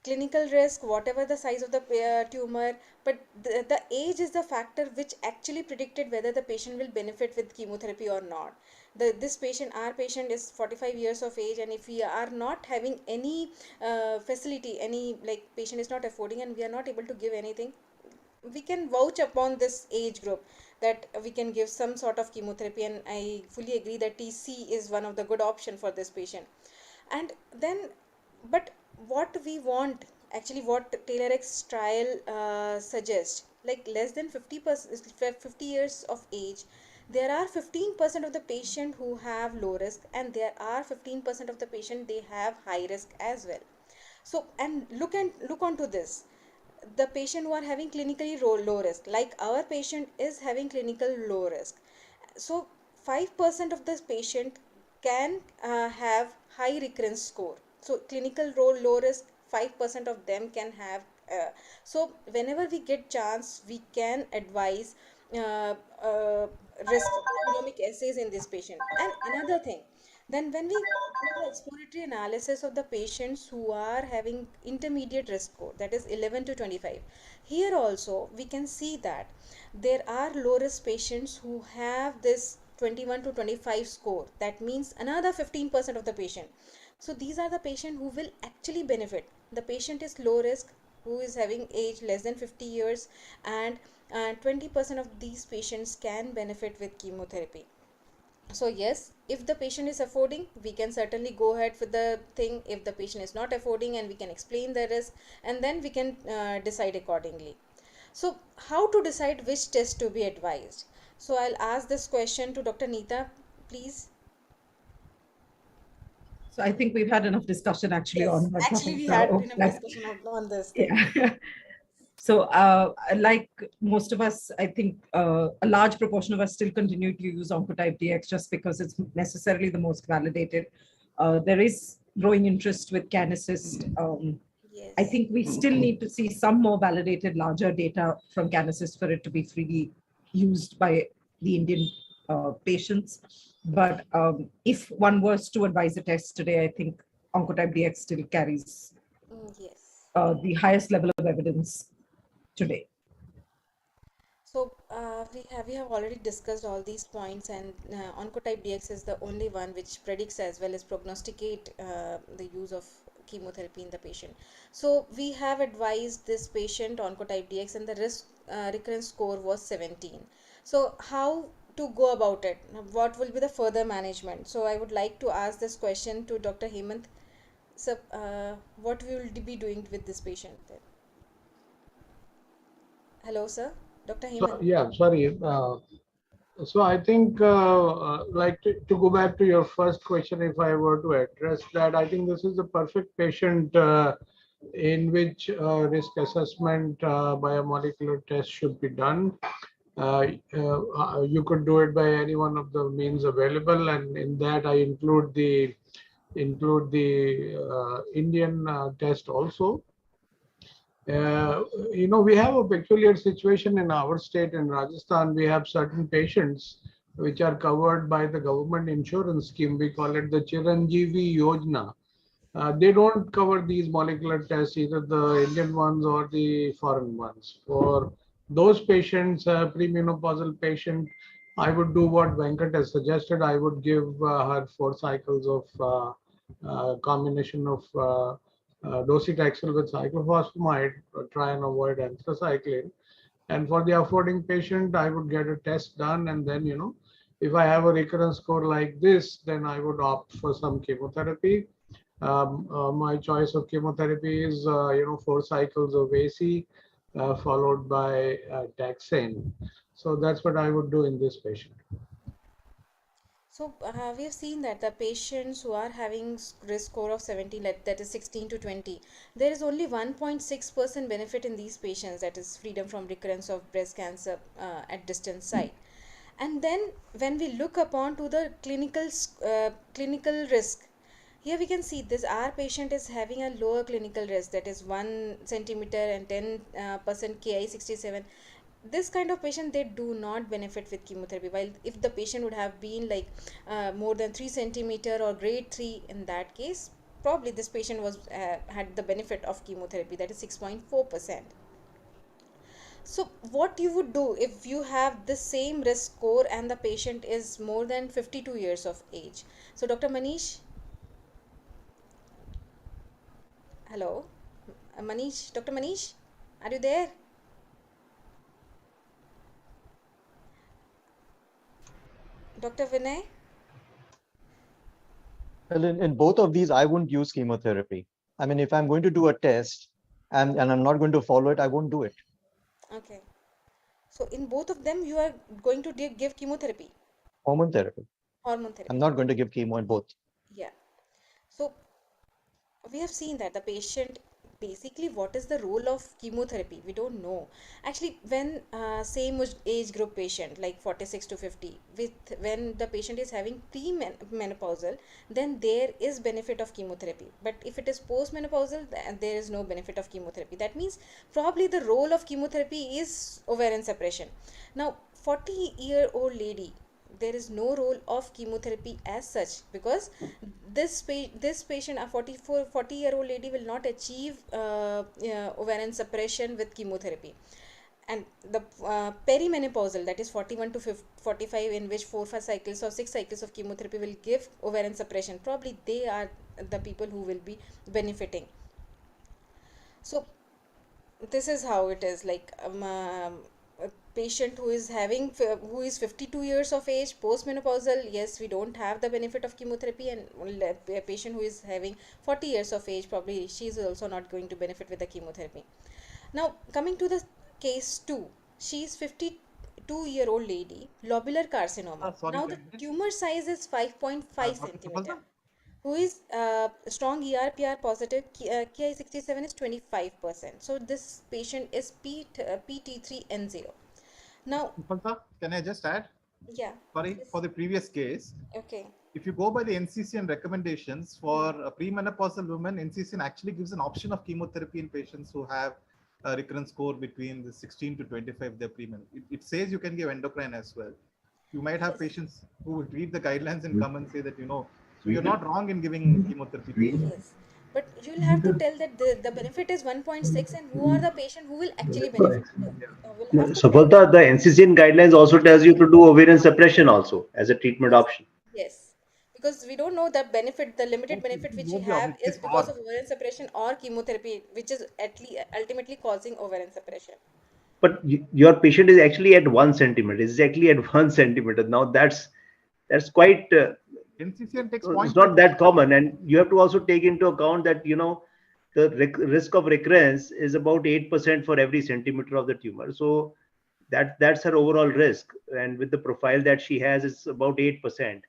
clinical risk, whatever the size of the tumor, but the age is the factor which actually predicted whether the patient will benefit with chemotherapy or not. This patient, our patient is 45 years of age, and if we are not having any facility, any like patient is not affording and we are not able to give anything, we can vouch upon this age group that we can give some sort of chemotherapy, and I fully agree that TC is one of the good option for this patient. And then, but what we want, actually what TAILORx trial suggests, like less than 50%, 50 years of age, there are 15% of the patient who have low risk, and there are 15% of the patient they have high risk as well. So, and look onto this, the patient who are having clinically low risk, like our patient is having clinical low risk, so 5% of this patient can have high recurrence score. So clinical low risk, 5% of them can have so whenever we get chance, we can advise uh, uh, risk genomic assays in this patient. And another thing, then when we do the exploratory analysis of the patients who are having intermediate risk score, that is 11 to 25, here also we can see that there are low risk patients who have this 21 to 25 score. That means another 15% of the patient. So these are the patient who will actually benefit. The patient is low risk, who is having age less than 50 years, and 20% of these patients can benefit with chemotherapy. So yes, if the patient is affording, we can certainly go ahead with the thing. If the patient is not affording, and we can explain the risk, and then we can decide accordingly. So how to decide which test to be advised? So I'll ask this question to Dr. Neeta, please. So I think we've had enough discussion actually Yes, on that actually topic. we had So, enough discussion on this thing. yeah. So, like most of us, I think a large proportion of us still continue to use Oncotype DX just because it's necessarily the most validated. There is growing interest with CanAssist. Yes. I think we still need to see some more validated, larger data from CanAssist for it to be freely used by the Indian patients. But if one was to advise a test today, I think Oncotype DX still carries Yes. the highest level of evidence today. So we have already discussed all these points, and Oncotype DX is the only one which predicts as well as prognosticate the use of chemotherapy in the patient. So we have advised this patient Oncotype DX, and the risk recurrence score was 17. So how to go about it? What will be the further management? So I would like to ask this question to Dr. Hemant. So what we will be doing with this patient then? Hello, sir. Dr. So, Hemant. yeah, sorry. So I think, like to go back to your first question, if I were to address that, I think this is the perfect patient in which risk assessment by a molecular test should be done. You could do it by any one of the means available, and in that I include the Indian test also. We have a peculiar situation in our state in Rajasthan. We have certain patients which are covered by the government insurance scheme. We call it the Chiranjeevi Yojana. They don't cover these molecular tests, either the Indian ones or the foreign ones. For those patients, premenopausal patient, I would do what Venkat has suggested. I would give her 4 cycles of combination of docetaxel with cyclophosphamide, try and avoid anthracycline. And for the affording patient, I would get a test done, and then, if I have a recurrence score like this, then I would opt for some chemotherapy. My choice of chemotherapy is, 4 cycles of AC followed by taxane. So that's what I would do in this patient. So we have seen that the patients who are having risk score of 17, that is 16 to 20, there is only 1.6% benefit in these patients, that is freedom from recurrence of breast cancer at distant site. And then when we look upon to the clinical risk, here we can see this, our patient is having a lower clinical risk, that is 1 centimeter and 10% Ki67. this kind of patient, they do not benefit with chemotherapy. While if the patient would have been like more than 3 centimeter or grade 3, in that case probably this patient was had the benefit of chemotherapy, that is 6.4%. So what you would do if you have the same risk score and the patient is more than 52 years of age? So Dr. Manish, hello, Manish, Dr. Manish, are you there? Dr. Vinay? Well, in both of these, I wouldn't use chemotherapy. I mean, if I'm going to do a test and I'm not going to follow it, I won't do it. Okay. So in both of them, you are going to give chemotherapy, Hormone therapy. hormone I'm therapy. not going to give chemo in both. Yeah. So we have seen that the patient, basically what is the role of chemotherapy, we don't know. Actually, when same age group patient like 46 to 50, with when the patient is having pre-menopausal, then there is benefit of chemotherapy. But if it is post-menopausal, then there is no benefit of chemotherapy. That means probably the role of chemotherapy is ovarian suppression. Now 40-year-old lady, there is no role of chemotherapy as such, because this patient, a 40-year-old lady, will not achieve ovarian suppression with chemotherapy. And the perimenopausal, that is 41 to 45, in which 4-5 cycles or 6 cycles of chemotherapy will give ovarian suppression, probably they are the people who will be benefiting. So this is how it is, like a patient who is having who is 52 years of age, postmenopausal, yes, we don't have the benefit of chemotherapy. And a patient who is having 40 years of age, probably she is also not going to benefit with the chemotherapy. Now coming to the case 2, she is 52-year-old lady, lobular carcinoma. Sorry Now to the interrupt. tumor size is 5.5 Dr. centimeter, Sapalta? who is strong ER/PR positive. Ki67 is 25%. So this patient is PT3N0. Now, Sapalta, can I just add? yeah, Sorry, for the previous case, okay. if you go by the NCCN recommendations for a premenopausal woman, NCCN actually gives an option of chemotherapy in patients who have a recurrence score between the 16 to 25. They're premen. It says you can give endocrine as well. You might have patients who would read the guidelines and come and say that, so you're not wrong in giving chemotherapy to women. Yes, but you'll have to tell that the benefit is 1.6, and who are the patient who will actually benefit. We'll have to tell. Sapalta, the NCCN guidelines also tells you to do ovarian suppression also as a treatment option. Yes, because we don't know the benefit, the limited Okay, benefit which we both the have options. is It's because odd. of ovarian suppression or chemotherapy, which is ultimately causing ovarian suppression. But your patient is actually at 1 centimeter, exactly at 1 centimeter. Now that's quite NCCN takes it's not 0.5. that common, and you have to also take into account that the risk of recurrence is about 8% for every centimeter of the tumor. So that's her overall risk, and with the profile that she has, it's about 8%.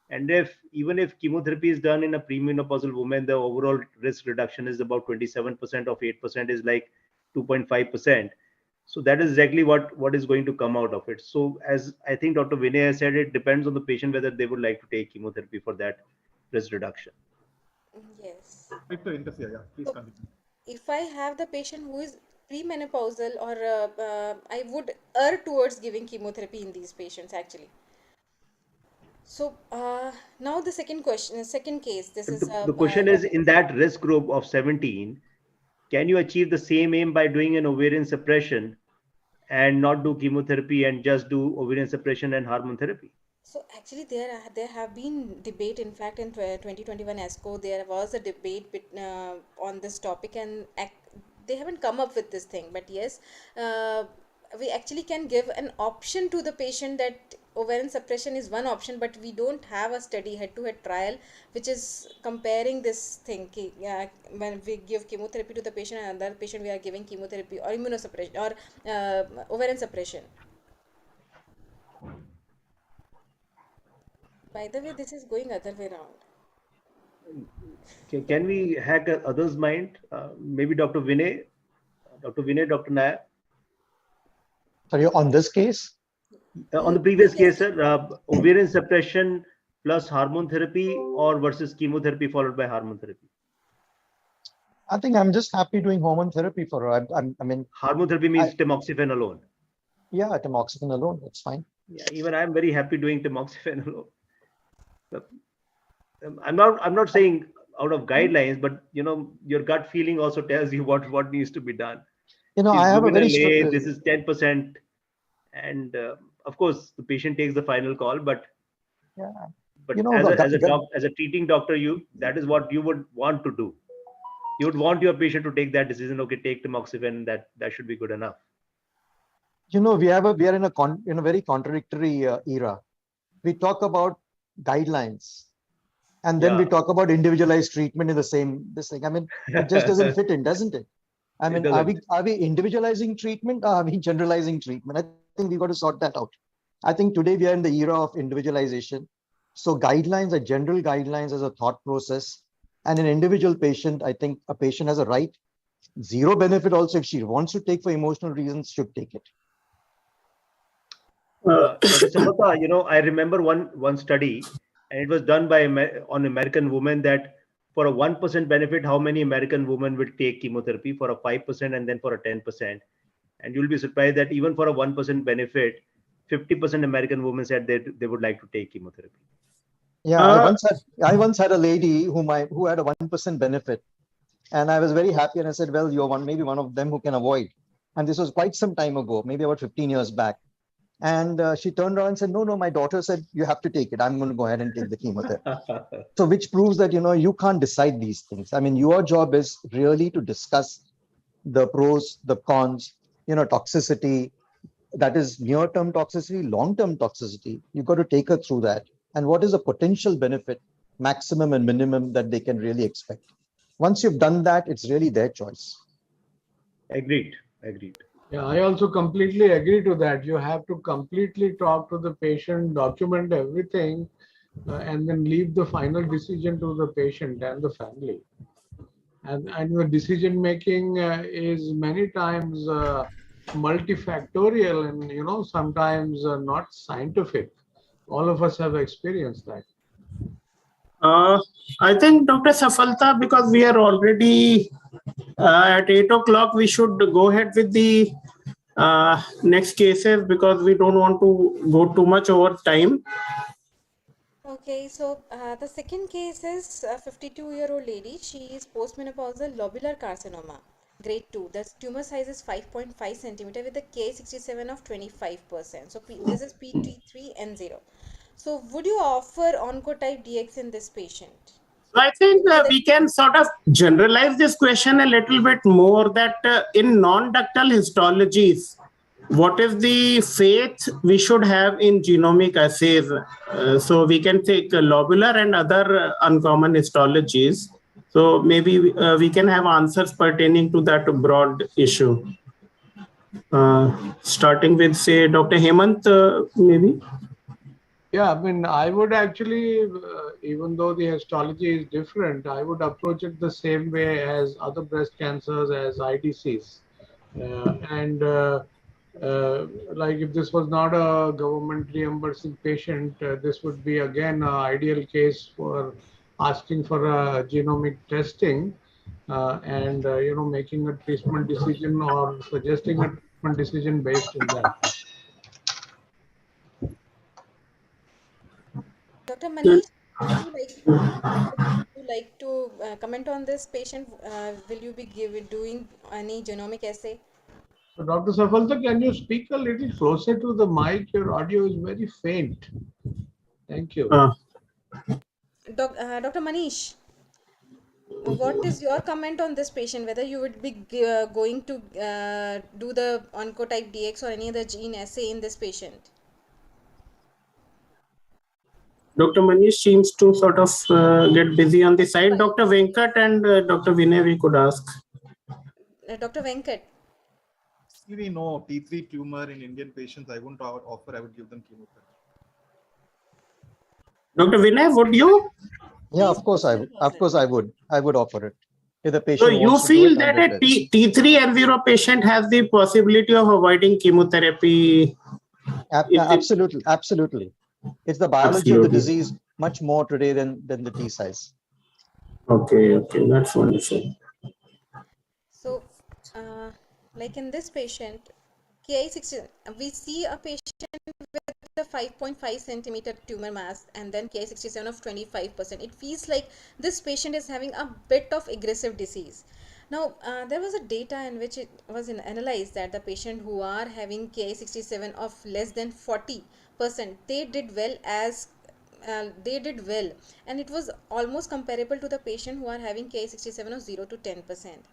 And even if chemotherapy is done in a premenopausal woman, the overall risk reduction is about 27%. Of 8% is like 2.5%. So that is exactly what is going to come out of it. So as I think Dr. Vinay has said, it depends on the patient whether they would like to take chemotherapy for that risk reduction. Yes. Quick to interfere, yeah. Please So continue. if I have the patient who is premenopausal, or I would err towards giving chemotherapy in these patients actually. So now the second question, second case. This is The question is, in that risk group of 17, can you achieve the same aim by doing an ovarian suppression and not do chemotherapy and just do ovarian suppression and hormone therapy? so actually there have been debate. In fact, in 2021 ASCO, there was a debate on this topic, and they haven't come up with this thing. But yes, uh, we actually can give an option to the patient that ovarian suppression is one option, but we don't have a study head-to-head trial which is comparing this thing. When we give chemotherapy to the patient and another patient we are giving chemotherapy or immunosuppression or ovarian suppression. By the way, this is going other way around. Can we hack others' mind? Maybe Dr. Vinay, Dr. Nair. Sorry, on this case? On the previous case, sir, ovarian suppression plus hormone therapy or versus chemotherapy followed by hormone therapy? I think I'm just happy doing hormone therapy for her. I mean, hormone therapy means tamoxifen alone. Yeah, tamoxifen alone, that's fine. Yeah, even I'm very happy doing tamoxifen alone. I'm not saying out of guidelines, but your gut feeling also tells you what needs to be done. I have a very luminal this is 10%, and of course the patient takes the final call. But yeah, as a treating doctor, that is what you would want to do. You would want your patient to take that decision. Okay, take tamoxifen. That should be good enough. We are in a very contradictory era. We talk about guidelines, and then we talk about individualized treatment in this thing. I mean, it just doesn't fit in, doesn't it? I mean, are we individualizing treatment, or are we generalizing treatment? I think we've got to sort that out. I think today we are in the era of individualization. So guidelines are general guidelines as a thought process. And an individual patient, I think a patient has a right. Zero benefit also, if she wants to take for emotional reasons, should take it. Dr. Safalta, I remember one study, and it was done by on American women, that for a 1% benefit, how many American women would take chemotherapy, for a 5% and then for a 10%. And you'll be surprised that even for a 1% benefit, 50% American women said they would like to take chemotherapy. Yeah, I once had a lady who had a 1% benefit, and I was very happy, and I said, well, you're maybe one of them who can avoid. And this was quite some time ago, maybe about 15 years back. And she turned around and said, no, my daughter said, you have to take it. I'm going to go ahead and take the chemotherapy. So which proves that, you can't decide these things. I mean, your job is really to discuss the pros, the cons, toxicity, that is near-term toxicity, long-term toxicity. You've got to take her through that. And what is the potential benefit, maximum and minimum, that they can really expect? Once you've done that, it's really their choice. Agreed. Yeah, I also completely agree to that. You have to completely talk to the patient, document everything, and then leave the final decision to the patient and the family. And the decision making is many times multifactorial, and sometimes not scientific. All of us have experienced that. I think, Dr. Safalta, because we are already at 8 o'clock, we should go ahead with the next cases, because we don't want to go too much over time. Okay, so the second case is a 52-year-old lady. She is postmenopausal lobular carcinoma, grade 2. The tumor size is 5.5 centimeter with a Ki67 of 25%. So this is PT3N0. So would you offer oncotype DX in this patient? I think we can sort of generalize this question a little bit more, that in non-ductal histologies, what is the faith we should have in genomic assays? So we can take lobular and other uncommon histologies. So maybe we can have answers pertaining to that broad issue. Starting with, say, Dr. Hemant, maybe? Yeah, I mean, I would actually, even though the histology is different, I would approach it the same way as other breast cancers, as IDCs. Like if this was not a government reimbursing patient, this would be again an ideal case for asking for a genomic testing and making a treatment decision or suggesting a treatment decision based on that. Dr. Manish, would you like to comment on this patient? Will you be doing any genomic assay? So Dr. Safalta, can you speak a little closer to the mic? Your audio is very faint. Thank you. Dr. Manish, what is your comment on this patient? Whether you would be going to do the oncotype DX or any other gene assay in this patient? Dr. Manish seems to sort of get busy on the side. Dr. Venkat and Dr. Vinay, we could ask. Dr. Venkat. We know T3 tumor in Indian patients, I wouldn't offer, I would give them chemotherapy. Dr. Vinay, would you? Yeah, of course I would. I would offer it. If the patient so you feel that a T3N0 patient has the possibility of avoiding chemotherapy? Absolutely. It's the biology of the disease much more today than the T size. Okay, that's wonderful. So, like in this patient, Ki-67, we see a patient with a 5.5 centimeter tumor mass and then Ki-67 of 25%. It feels like this patient is having a bit of aggressive disease. Now, there was a data in which it was analyzed that the patient who are having Ki-67 of less than 40%, they did well and it was almost comparable to the patient who are having Ki-67 of 0 to 10%.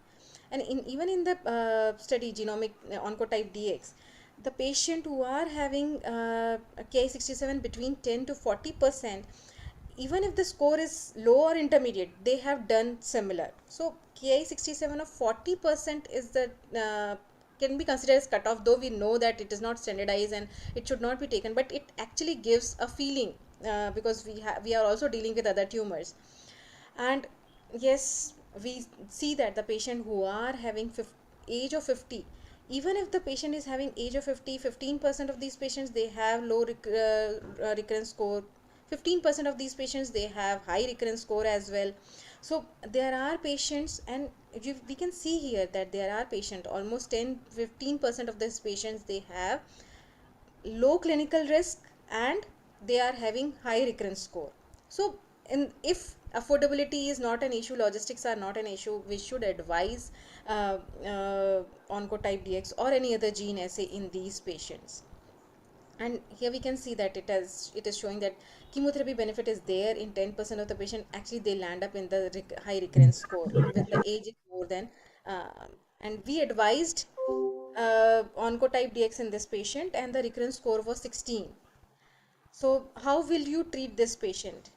And even in the study Genomic Oncotype DX, the patient who are having Ki-67 between 10 to 40%, even if the score is low or intermediate, they have done similar. So Ki-67 of 40% is the can be considered as cutoff, though we know that it is not standardized and it should not be taken, but it actually gives a feeling because we are also dealing with other tumors. And yes, we see that the patient who are having age of 50, even if the patient is having age of 50, 15% of these patients they have low recurrence score, 15% of these patients they have high recurrence score as well. So there are patients, and we can see here that there are patients, almost 10-15% of these patients they have low clinical risk and they are having high recurrence score. So if affordability is not an issue, logistics are not an issue, we should advise Oncotype DX or any other gene assay in these patients. And here we can see that it is showing that chemotherapy benefit is there in 10% of the patient. Actually they land up in the high recurrence score with the age is more than and we advised Oncotype DX in this patient and the recurrence score was 16. So how will you treat this patient?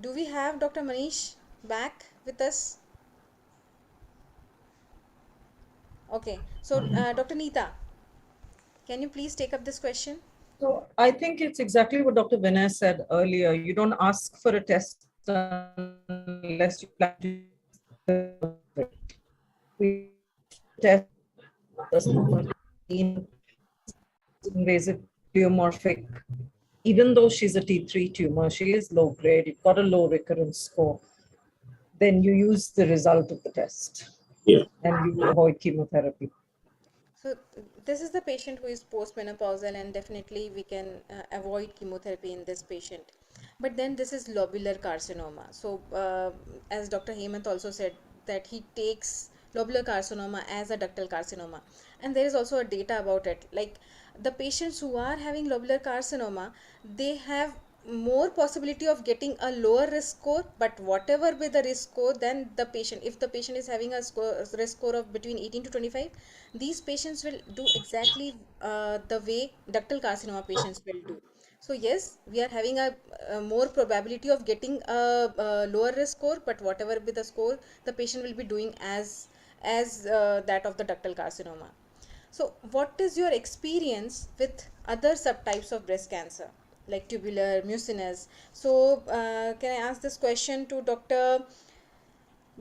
Do we have Dr. Manish back with us? Okay, so Dr. Neeta, can you please take up this question? So I think it's exactly what Dr. Vinay said earlier. You don't ask for a test unless you plan to use it. We test invasive pleomorphic. Even though she's a T3 tumor, she is low grade, it got a low recurrence score. Then you use the result of the test. Yeah. And you avoid chemotherapy. So this is the patient who is postmenopausal, and definitely we can avoid chemotherapy in this patient. But then this is lobular carcinoma. So as Dr. Hemant also said that he takes lobular carcinoma as a ductal carcinoma, and there is also a data about it. Like the patients who are having lobular carcinoma, they have more possibility of getting a lower risk score, but whatever be the risk score, then the patient, if the patient is having a risk score of between 18 to 25, these patients will do exactly the way ductal carcinoma patients will do. So yes, we are having a more probability of getting a lower risk score, but whatever be the score, the patient will be doing as that of the ductal carcinoma. So what is your experience with other subtypes of breast cancer, like tubular, mucinous? So can I ask this question to Dr.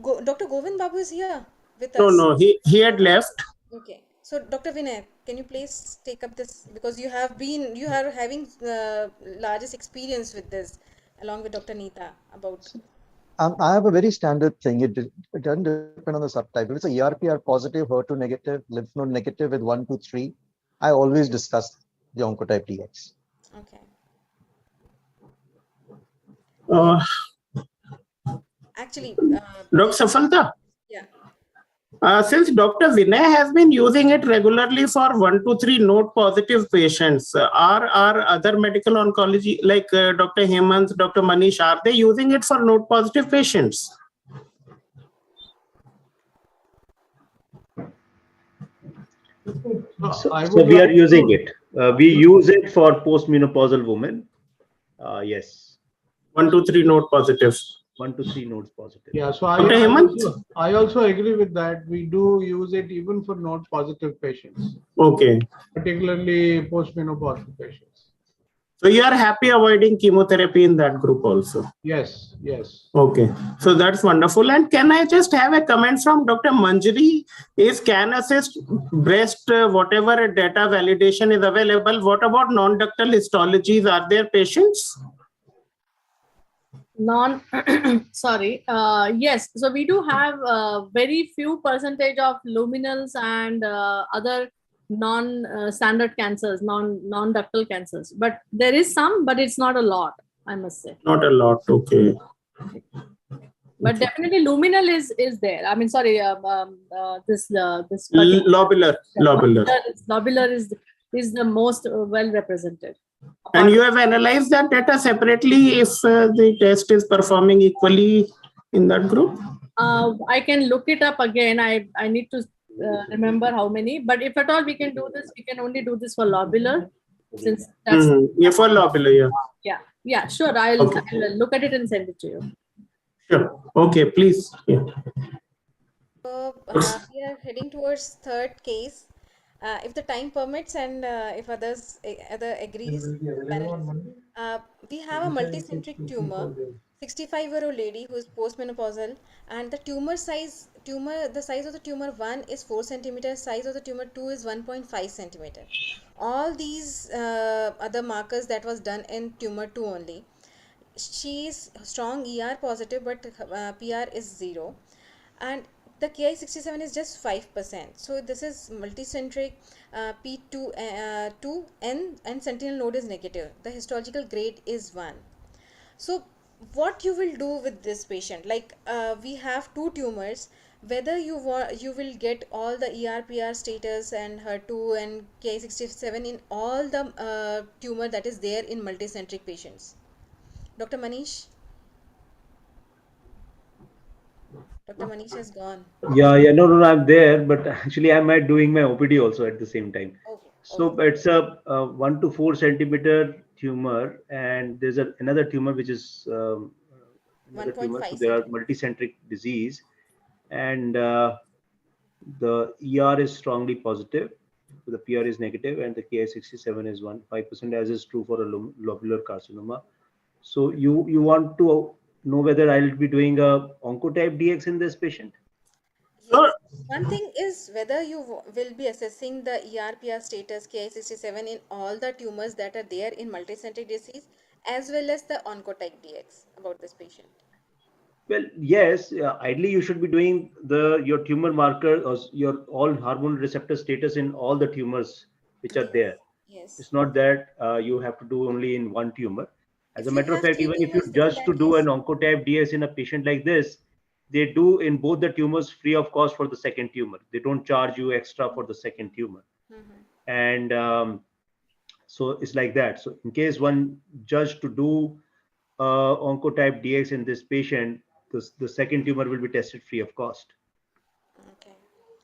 Dr. Govind Babu is here with us? No, he had left. Okay. So Dr. Vinay, can you please take up this, because you are having largest experience with this along with Dr. Neeta about. I have a very standard thing. It doesn't depend on the subtype. If it's a ERPR positive, HER2 negative, lymph node negative with 1, 2, 3, I always discuss the Oncotype DX. Okay. Actually, Dr. Safalta? Yeah. Since Dr. Vinay has been using it regularly for 1 to 3 node positive patients, are other medical oncology like Dr. Hemant, Dr. Manish, are they using it for node positive patients? So we are using it. We use it for postmenopausal women. Yes. 1 to 3 node positive. 1 to 3 nodes positive. Yeah, so I also agree with that. We do use it even for node positive patients. Okay. Particularly postmenopausal patients. So you are happy avoiding chemotherapy in that group also? Yes, yes. Okay, so that's wonderful. And can I just have a comment from Dr. Manjari? Is CanAssist breast, whatever data validation is available, what about non-ductal histologies? Are there patients? Sorry. Yes, so we do have very few percentage of luminals and other non-standard cancers, non-ductal cancers. But there is some, but it's not a lot, I must say. Not a lot. Okay. But definitely luminal is there. I mean, sorry, this Lobular. lobular is the most well represented. And you have analyzed that data separately if the test is performing equally in that group? I can look it up again. I need to remember how many, but if at all we can do this, we can only do this for lobular, since that's yeah, for lobular, yeah, sure. I'll look at it and send it to you. Sure. Okay, please. Yeah. So we are heading towards third case. If the time permits and if other agrees, we have a multicentric tumor, 65-year-old lady who is postmenopausal, and the the size of the tumor 1 is 4 centimeter, size of the tumor 2 is 1.5 centimeter. All these other markers that was done in tumor 2 only. She is strong ER positive, but PR is 0, and the Ki67 is just 5%. So this is multicentric, P2 2N, and sentinel node is negative. The histological grade is 1. So what you will do with this patient? Like we have 2 tumors. Whether you will get all the ER, PR status and HER2 and Ki67 in all the tumor that is there in multicentric patients. Dr. Manish? Dr. Manish has gone. Yeah, no, I'm there, but actually I might doing my OPD also at the same time. So it's a 1 to 4 centimeter tumor, and there's another tumor which is another tumor. So there are multicentric disease, and the ER is strongly positive, the PR is negative, and the Ki67 is 5%, as is true for a lobular carcinoma. So you want to know whether I'll be doing a oncotype DX in this patient? Yes. One thing is whether you will be assessing the ER/PR status Ki67 in all the tumors that are there in multicentric disease, as well as the oncotype DX about this patient. Well, yes, ideally you should be doing your tumor marker or your all hormone receptor status in all the tumors which are there. Yes. It's not that you have to do only in one tumor. As a matter of fact, even if you just to do an oncotype DS in a patient like this, they do in both the tumors free of cost for the second tumor. They don't charge you extra for the second tumor. And so it's like that. So in case one judged to do oncotype DX in this patient, the second tumor will be tested free of cost. Okay.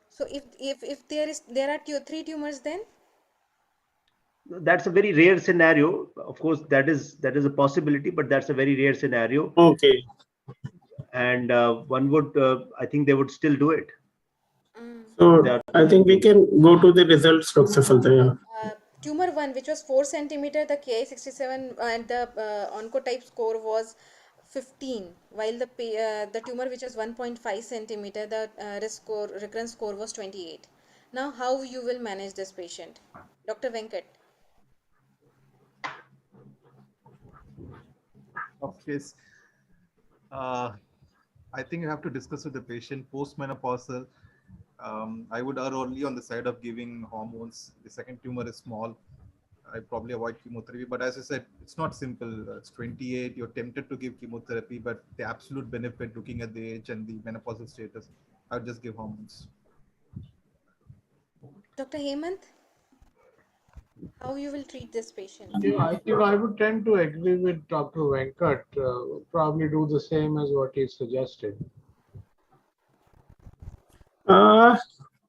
So if there are 3 tumors, then that's a very rare scenario. Of course, that is a possibility, but that's a very rare scenario. Okay. And one would, I think they would still do it. So I think we can go to the results, Dr. Faltaya. Tumor 1, which was 4 centimeter, the Ki67 and the oncotype score was 15, while the tumor which was 1.5 centimeter, the recurrence score was 28. Now, how you will manage this patient, Dr. Venkat? Okay. I think you have to discuss with the patient postmenopausal. I would err only on the side of giving hormones. The second tumor is small. I probably avoid chemotherapy, but as I said, it's not simple. It's 28. You're tempted to give chemotherapy, but the absolute benefit, looking at the age and the menopausal status, I would just give hormones. Dr. Hemant, how you will treat this patient? Yeah, I think I would tend to agree with Dr. Venkat. Probably do the same as what he suggested. Dr.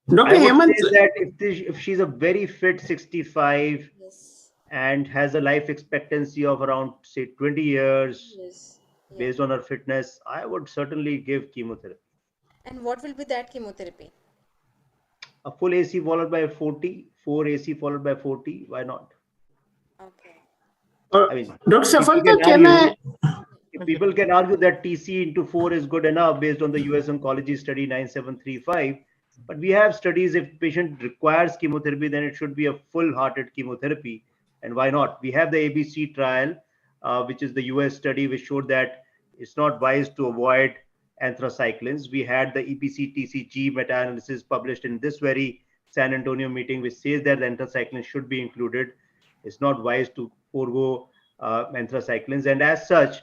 Hemant, that if she's a very fit 65 and has a life expectancy of around say 20 years based on her fitness, I would certainly give chemotherapy. And what will be that chemotherapy? A full AC followed by 40, 4 AC followed by 40. Why not? Okay. I mean, Dr. Faltaya, if people can argue that TC into 4 is good enough based on the US Oncology study 9735, but we have studies if patient requires chemotherapy, then it should be a full-hearted chemotherapy. And why not? We have the ABC trial, which is the US study, which showed that it's not wise to avoid anthracyclines. We had the EPC-TCG meta-analysis published in this very San Antonio meeting, which says that the anthracyclines should be included. It's not wise to forego anthracyclines. And as such,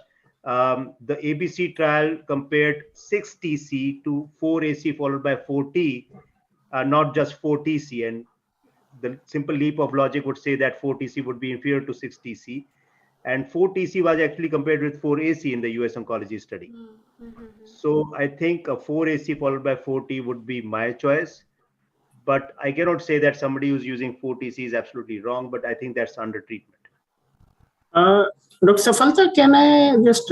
the ABC trial compared 6 TC to 4 AC followed by 4 T, not just 4 TC. And the simple leap of logic would say that 4 TC would be inferior to 6 TC. And 4 TC was actually compared with 4 AC in the US oncology study. So I think a 4 AC followed by 4 T would be my choice. But I cannot say that somebody who's using 4 TC is absolutely wrong, but I think that's under treatment. Dr. Safalta, can I just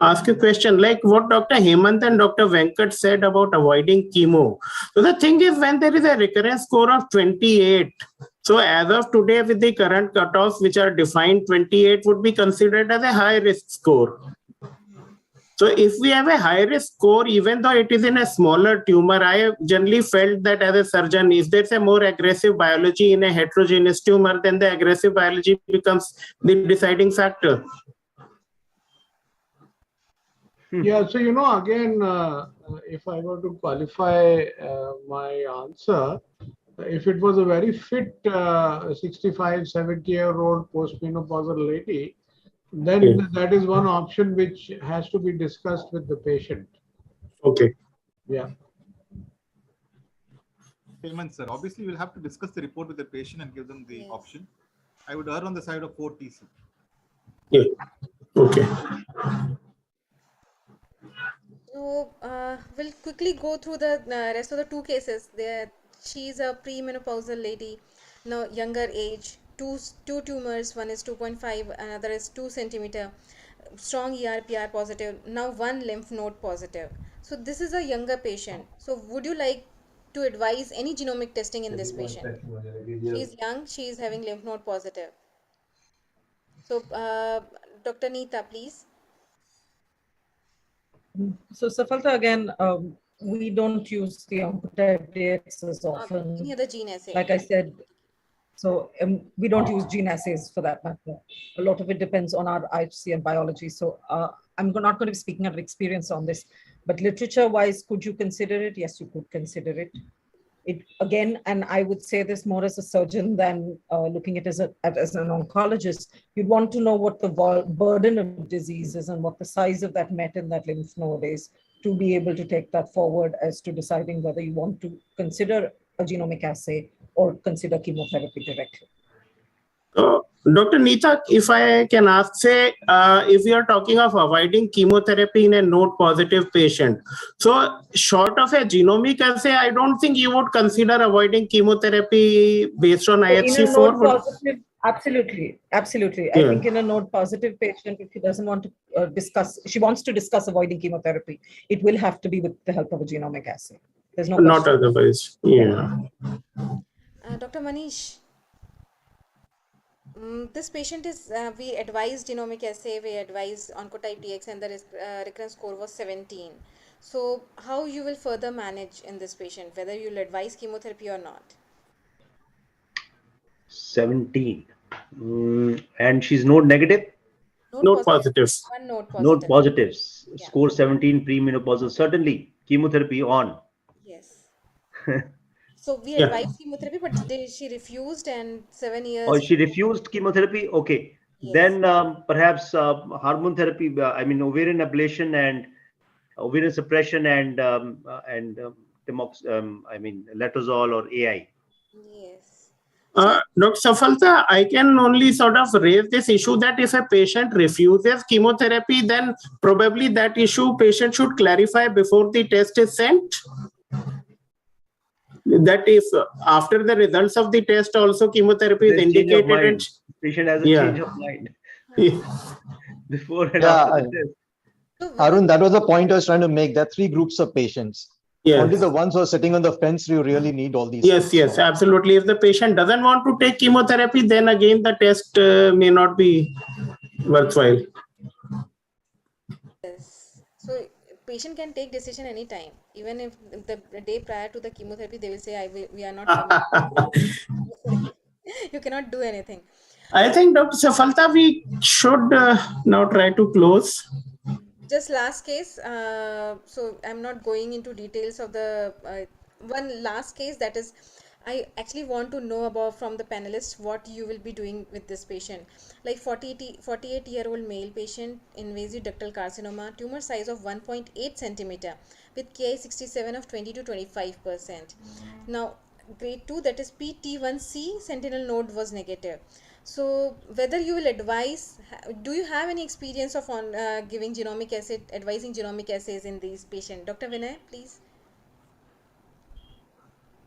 ask a question? Like what Dr. Hemant and Dr. Venkat said about avoiding chemo. So the thing is, when there is a recurrence score of 28, so as of today, with the current cutoffs which are defined, 28 would be considered as a high risk score. So if we have a high risk score, even though it is in a smaller tumor, I have generally felt that as a surgeon, if there's a more aggressive biology in a heterogeneous tumor, then the aggressive biology becomes the deciding factor. Yeah, so again, if I were to qualify my answer, if it was a very fit 65, 70-year-old postmenopausal lady, then that is one option which has to be discussed with the patient. Okay. Yeah. Hemant sir, obviously we'll have to discuss the report with the patient and give them the option. I would err on the side of 4 TC. Yeah. Okay. So we'll quickly go through the rest of the two cases. She's a premenopausal lady, now younger age, two tumors, one is 2.5, another is 2 centimeter, strong ER/PR positive, now one lymph node positive. So this is a younger patient. So would you like to advise any genomic testing in this patient? She's young, she is having lymph node positive. So Dr. Neeta, please. So Safalta, again, we don't use the Oncotype DX as often. Any other gene assay? Like I said, so we don't use gene assays for that matter. A lot of it depends on our IHC and biology. So I'm not going to be speaking out of experience on this, but literature-wise, could you consider it? Yes, you could consider it. Again, and I would say this more as a surgeon than looking at it as an oncologist, you'd want to know what the burden of disease is and what the size of that met in that lymph node is to be able to take that forward as to deciding whether you want to consider a genomic assay or consider chemotherapy directly. Dr. Neeta, if I can ask, say, if we are talking of avoiding chemotherapy in a node positive patient, so short of a genomic assay, I don't think you would consider avoiding chemotherapy based on IHC4. Absolutely. Yeah. I think in a node positive patient, if she doesn't want to discuss, she wants to discuss avoiding chemotherapy, it will have to be with the help of a genomic assay. There's no Not question. otherwise. Yeah. Dr. Manish, this patient is, we advised genomic assay, we advised Oncotype DX, and the recurrence score was 17. So how you will further manage in this patient, whether you'll advise chemotherapy or not? 17. And she's node negative? Node positive. One node positive. Node positives. Yeah. Score 17, premenopausal. Certainly, chemotherapy on. Yes. So we advised chemotherapy, but she refused, and 7 years. Oh, she refused chemotherapy? Okay. Yes. Then perhaps hormone therapy, ovarian ablation and ovarian suppression and letrozole or AI. Yes. Dr. Safalta, I can only sort of raise this issue that if a patient refuses chemotherapy, then probably that issue patient should clarify before the test is sent. That if after the results of the test also chemotherapy is indicated, and patient has a change of mind before and after the test. Arun, that was the point I was trying to make. There are 3 groups of patients. Yes. Only the ones who are sitting on the fence, you really need all these. Yes, absolutely. If the patient doesn't want to take chemotherapy, then again the test may not be worthwhile. Yes. So patient can take decision anytime, even if the day prior to the chemotherapy they will say, we are not coming. You cannot do anything. I think, Dr. Safalta, we should now try to close. Just last case, so I'm not going into details of the one last case, that is I actually want to know about from the panelists what you will be doing with this patient. Like 48-year-old male patient, invasive ductal carcinoma, tumor size of 1.8 centimeter with Ki67 of 20 to 25%. Now, grade 2, that is PT1C, sentinel node was negative. So, whether you will advise, do you have any experience of on giving genomic assay, advising genomic assays in these patients? Dr. Vinay, please.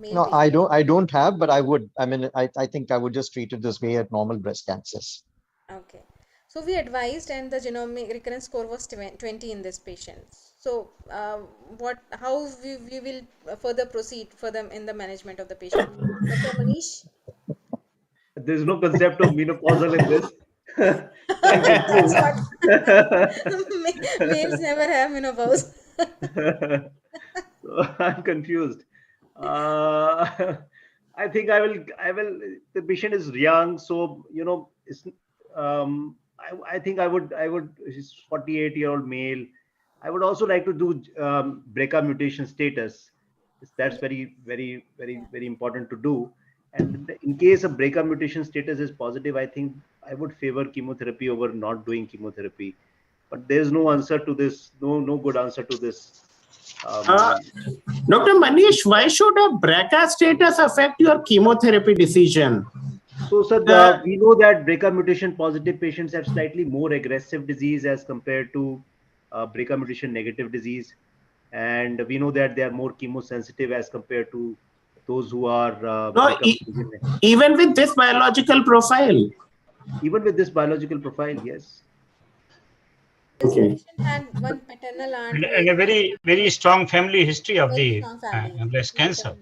Male No, patient. I don't have, but I would. I mean, I think I would just treat it this way at normal breast cancers. Okay. So we advised, and the genomic recurrence score was 20 in this patient. So, how we will further proceed further in the management of the patient? Dr. Manish? There's no concept of menopausal in this. I'm That's confused. what males never have menopause. So I'm confused. I think I will. The patient is young, so it's. I think I would. He's 48-year-old male. I would also like to do BRCA mutation status. That's very important to do. And in case a BRCA mutation status is positive, I think I would favor chemotherapy over not doing chemotherapy. But there's no answer to this. No good answer to this. Dr. Manish, why should a BRCA status affect your chemotherapy decision? So, sir, we know that BRCA mutation positive patients have slightly more aggressive disease as compared to BRCA mutation negative disease, and we know that they are more chemosensitive as compared to those who are even with this biological profile. Even with this biological profile, yes. This patient had one paternal aunt and a very strong family history of the breast cancer.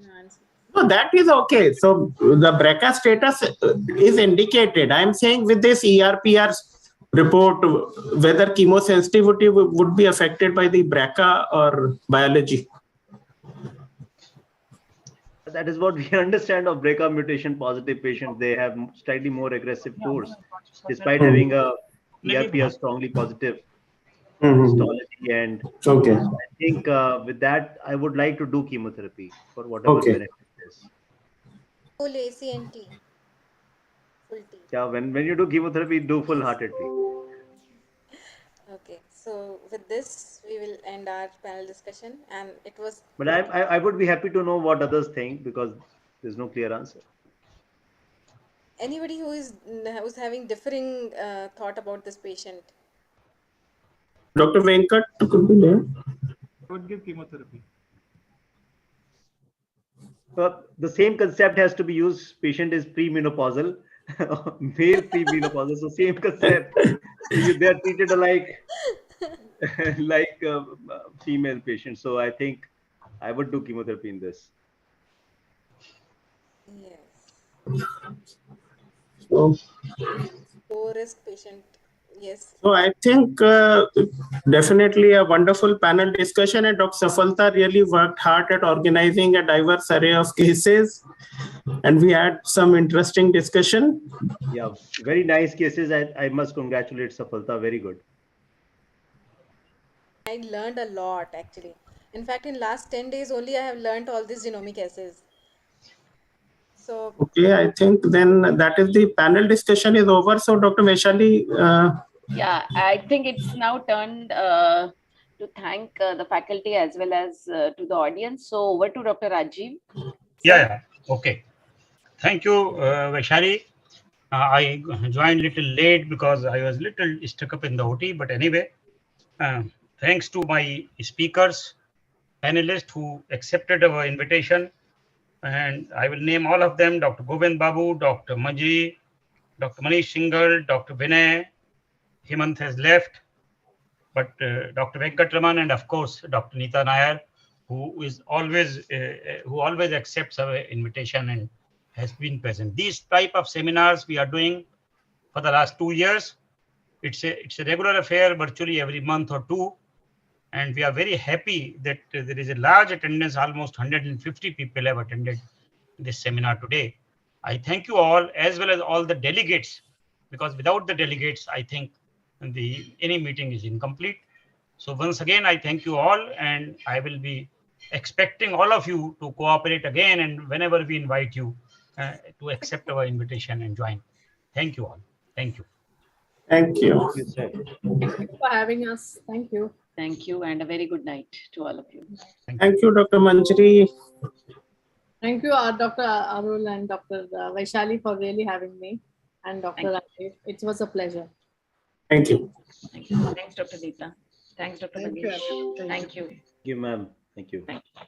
No, that is okay. So the BRCA status is indicated. I'm saying with this ERPR report, whether chemosensitivity would be affected by the BRCA or biology. That is what we understand of BRCA mutation positive patients. They have slightly more aggressive course, despite having a ERPR strongly positive histology. And okay. So I think with that, I would like to do chemotherapy for whatever benefit is. Full ACNT. Full T. Yeah, when you do chemotherapy, do full-heartedly. Okay, so with this, we will end our panel discussion, and it was. But I would be happy to know what others think, because there's no clear answer. Anybody who's having differing thought about this patient? Dr. Venkat could be there. I would give chemotherapy. The same concept has to be used. Patient is premenopausal, male premenopausal, so same concept. They are treated alike, like female patients. So I think I would do chemotherapy in this. Yes. So, Low risk patient. Yes. So I think definitely a wonderful panel discussion, and Dr. Safalta really worked hard at organizing a diverse array of cases, and we had some interesting discussion. Yeah, very nice cases. I must congratulate Safalta. Very good. I learned a lot actually. In fact, in last 10 days only, I have learned all these genomic assays. So okay, I think then that is the panel discussion is over. So Dr. Vaishali. Yeah, I think it's now turned to thank the faculty as well as to the audience. So over to Dr. Rajiv. Yeah, okay. Thank you, Vaishali. I joined a little late because I was a little stuck up in the OT. But anyway, thanks to my speakers, panelists who accepted our invitation. And I will name all of them: Dr. Govind Babu, Dr. Manji, Dr. Manish Singhal, Dr. Vinay. Hemant has left, but Dr. Venkatraman and of course Dr. Neeta Nair, who always accepts our invitation and has been present. These type of seminars we are doing for the last 2 years. It's a regular affair, virtually every month or two, and we are very happy that there is a large attendance. Almost 150 people have attended this seminar today. I thank you all, as well as all the delegates, because without the delegates, I think any meeting is incomplete. So once again, I thank you all, and I will be expecting all of you to cooperate again, and whenever we invite you to accept our invitation and join. Thank you all. Thank you. Thank you. You said. Thank you for having us. Thank you. Thank you, and a very good night to all of you. Thank you, Dr. Manjari. Thank you, Dr. Arul and Dr. Vaishali, for really having me, and Dr. Rajeev. It was a pleasure. Thank you. Thank you. Thanks, Dr. Deepa. Thanks, Dr. Thank you. Manish. Thank you. Thank you, ma'am. Thank you. Thank you.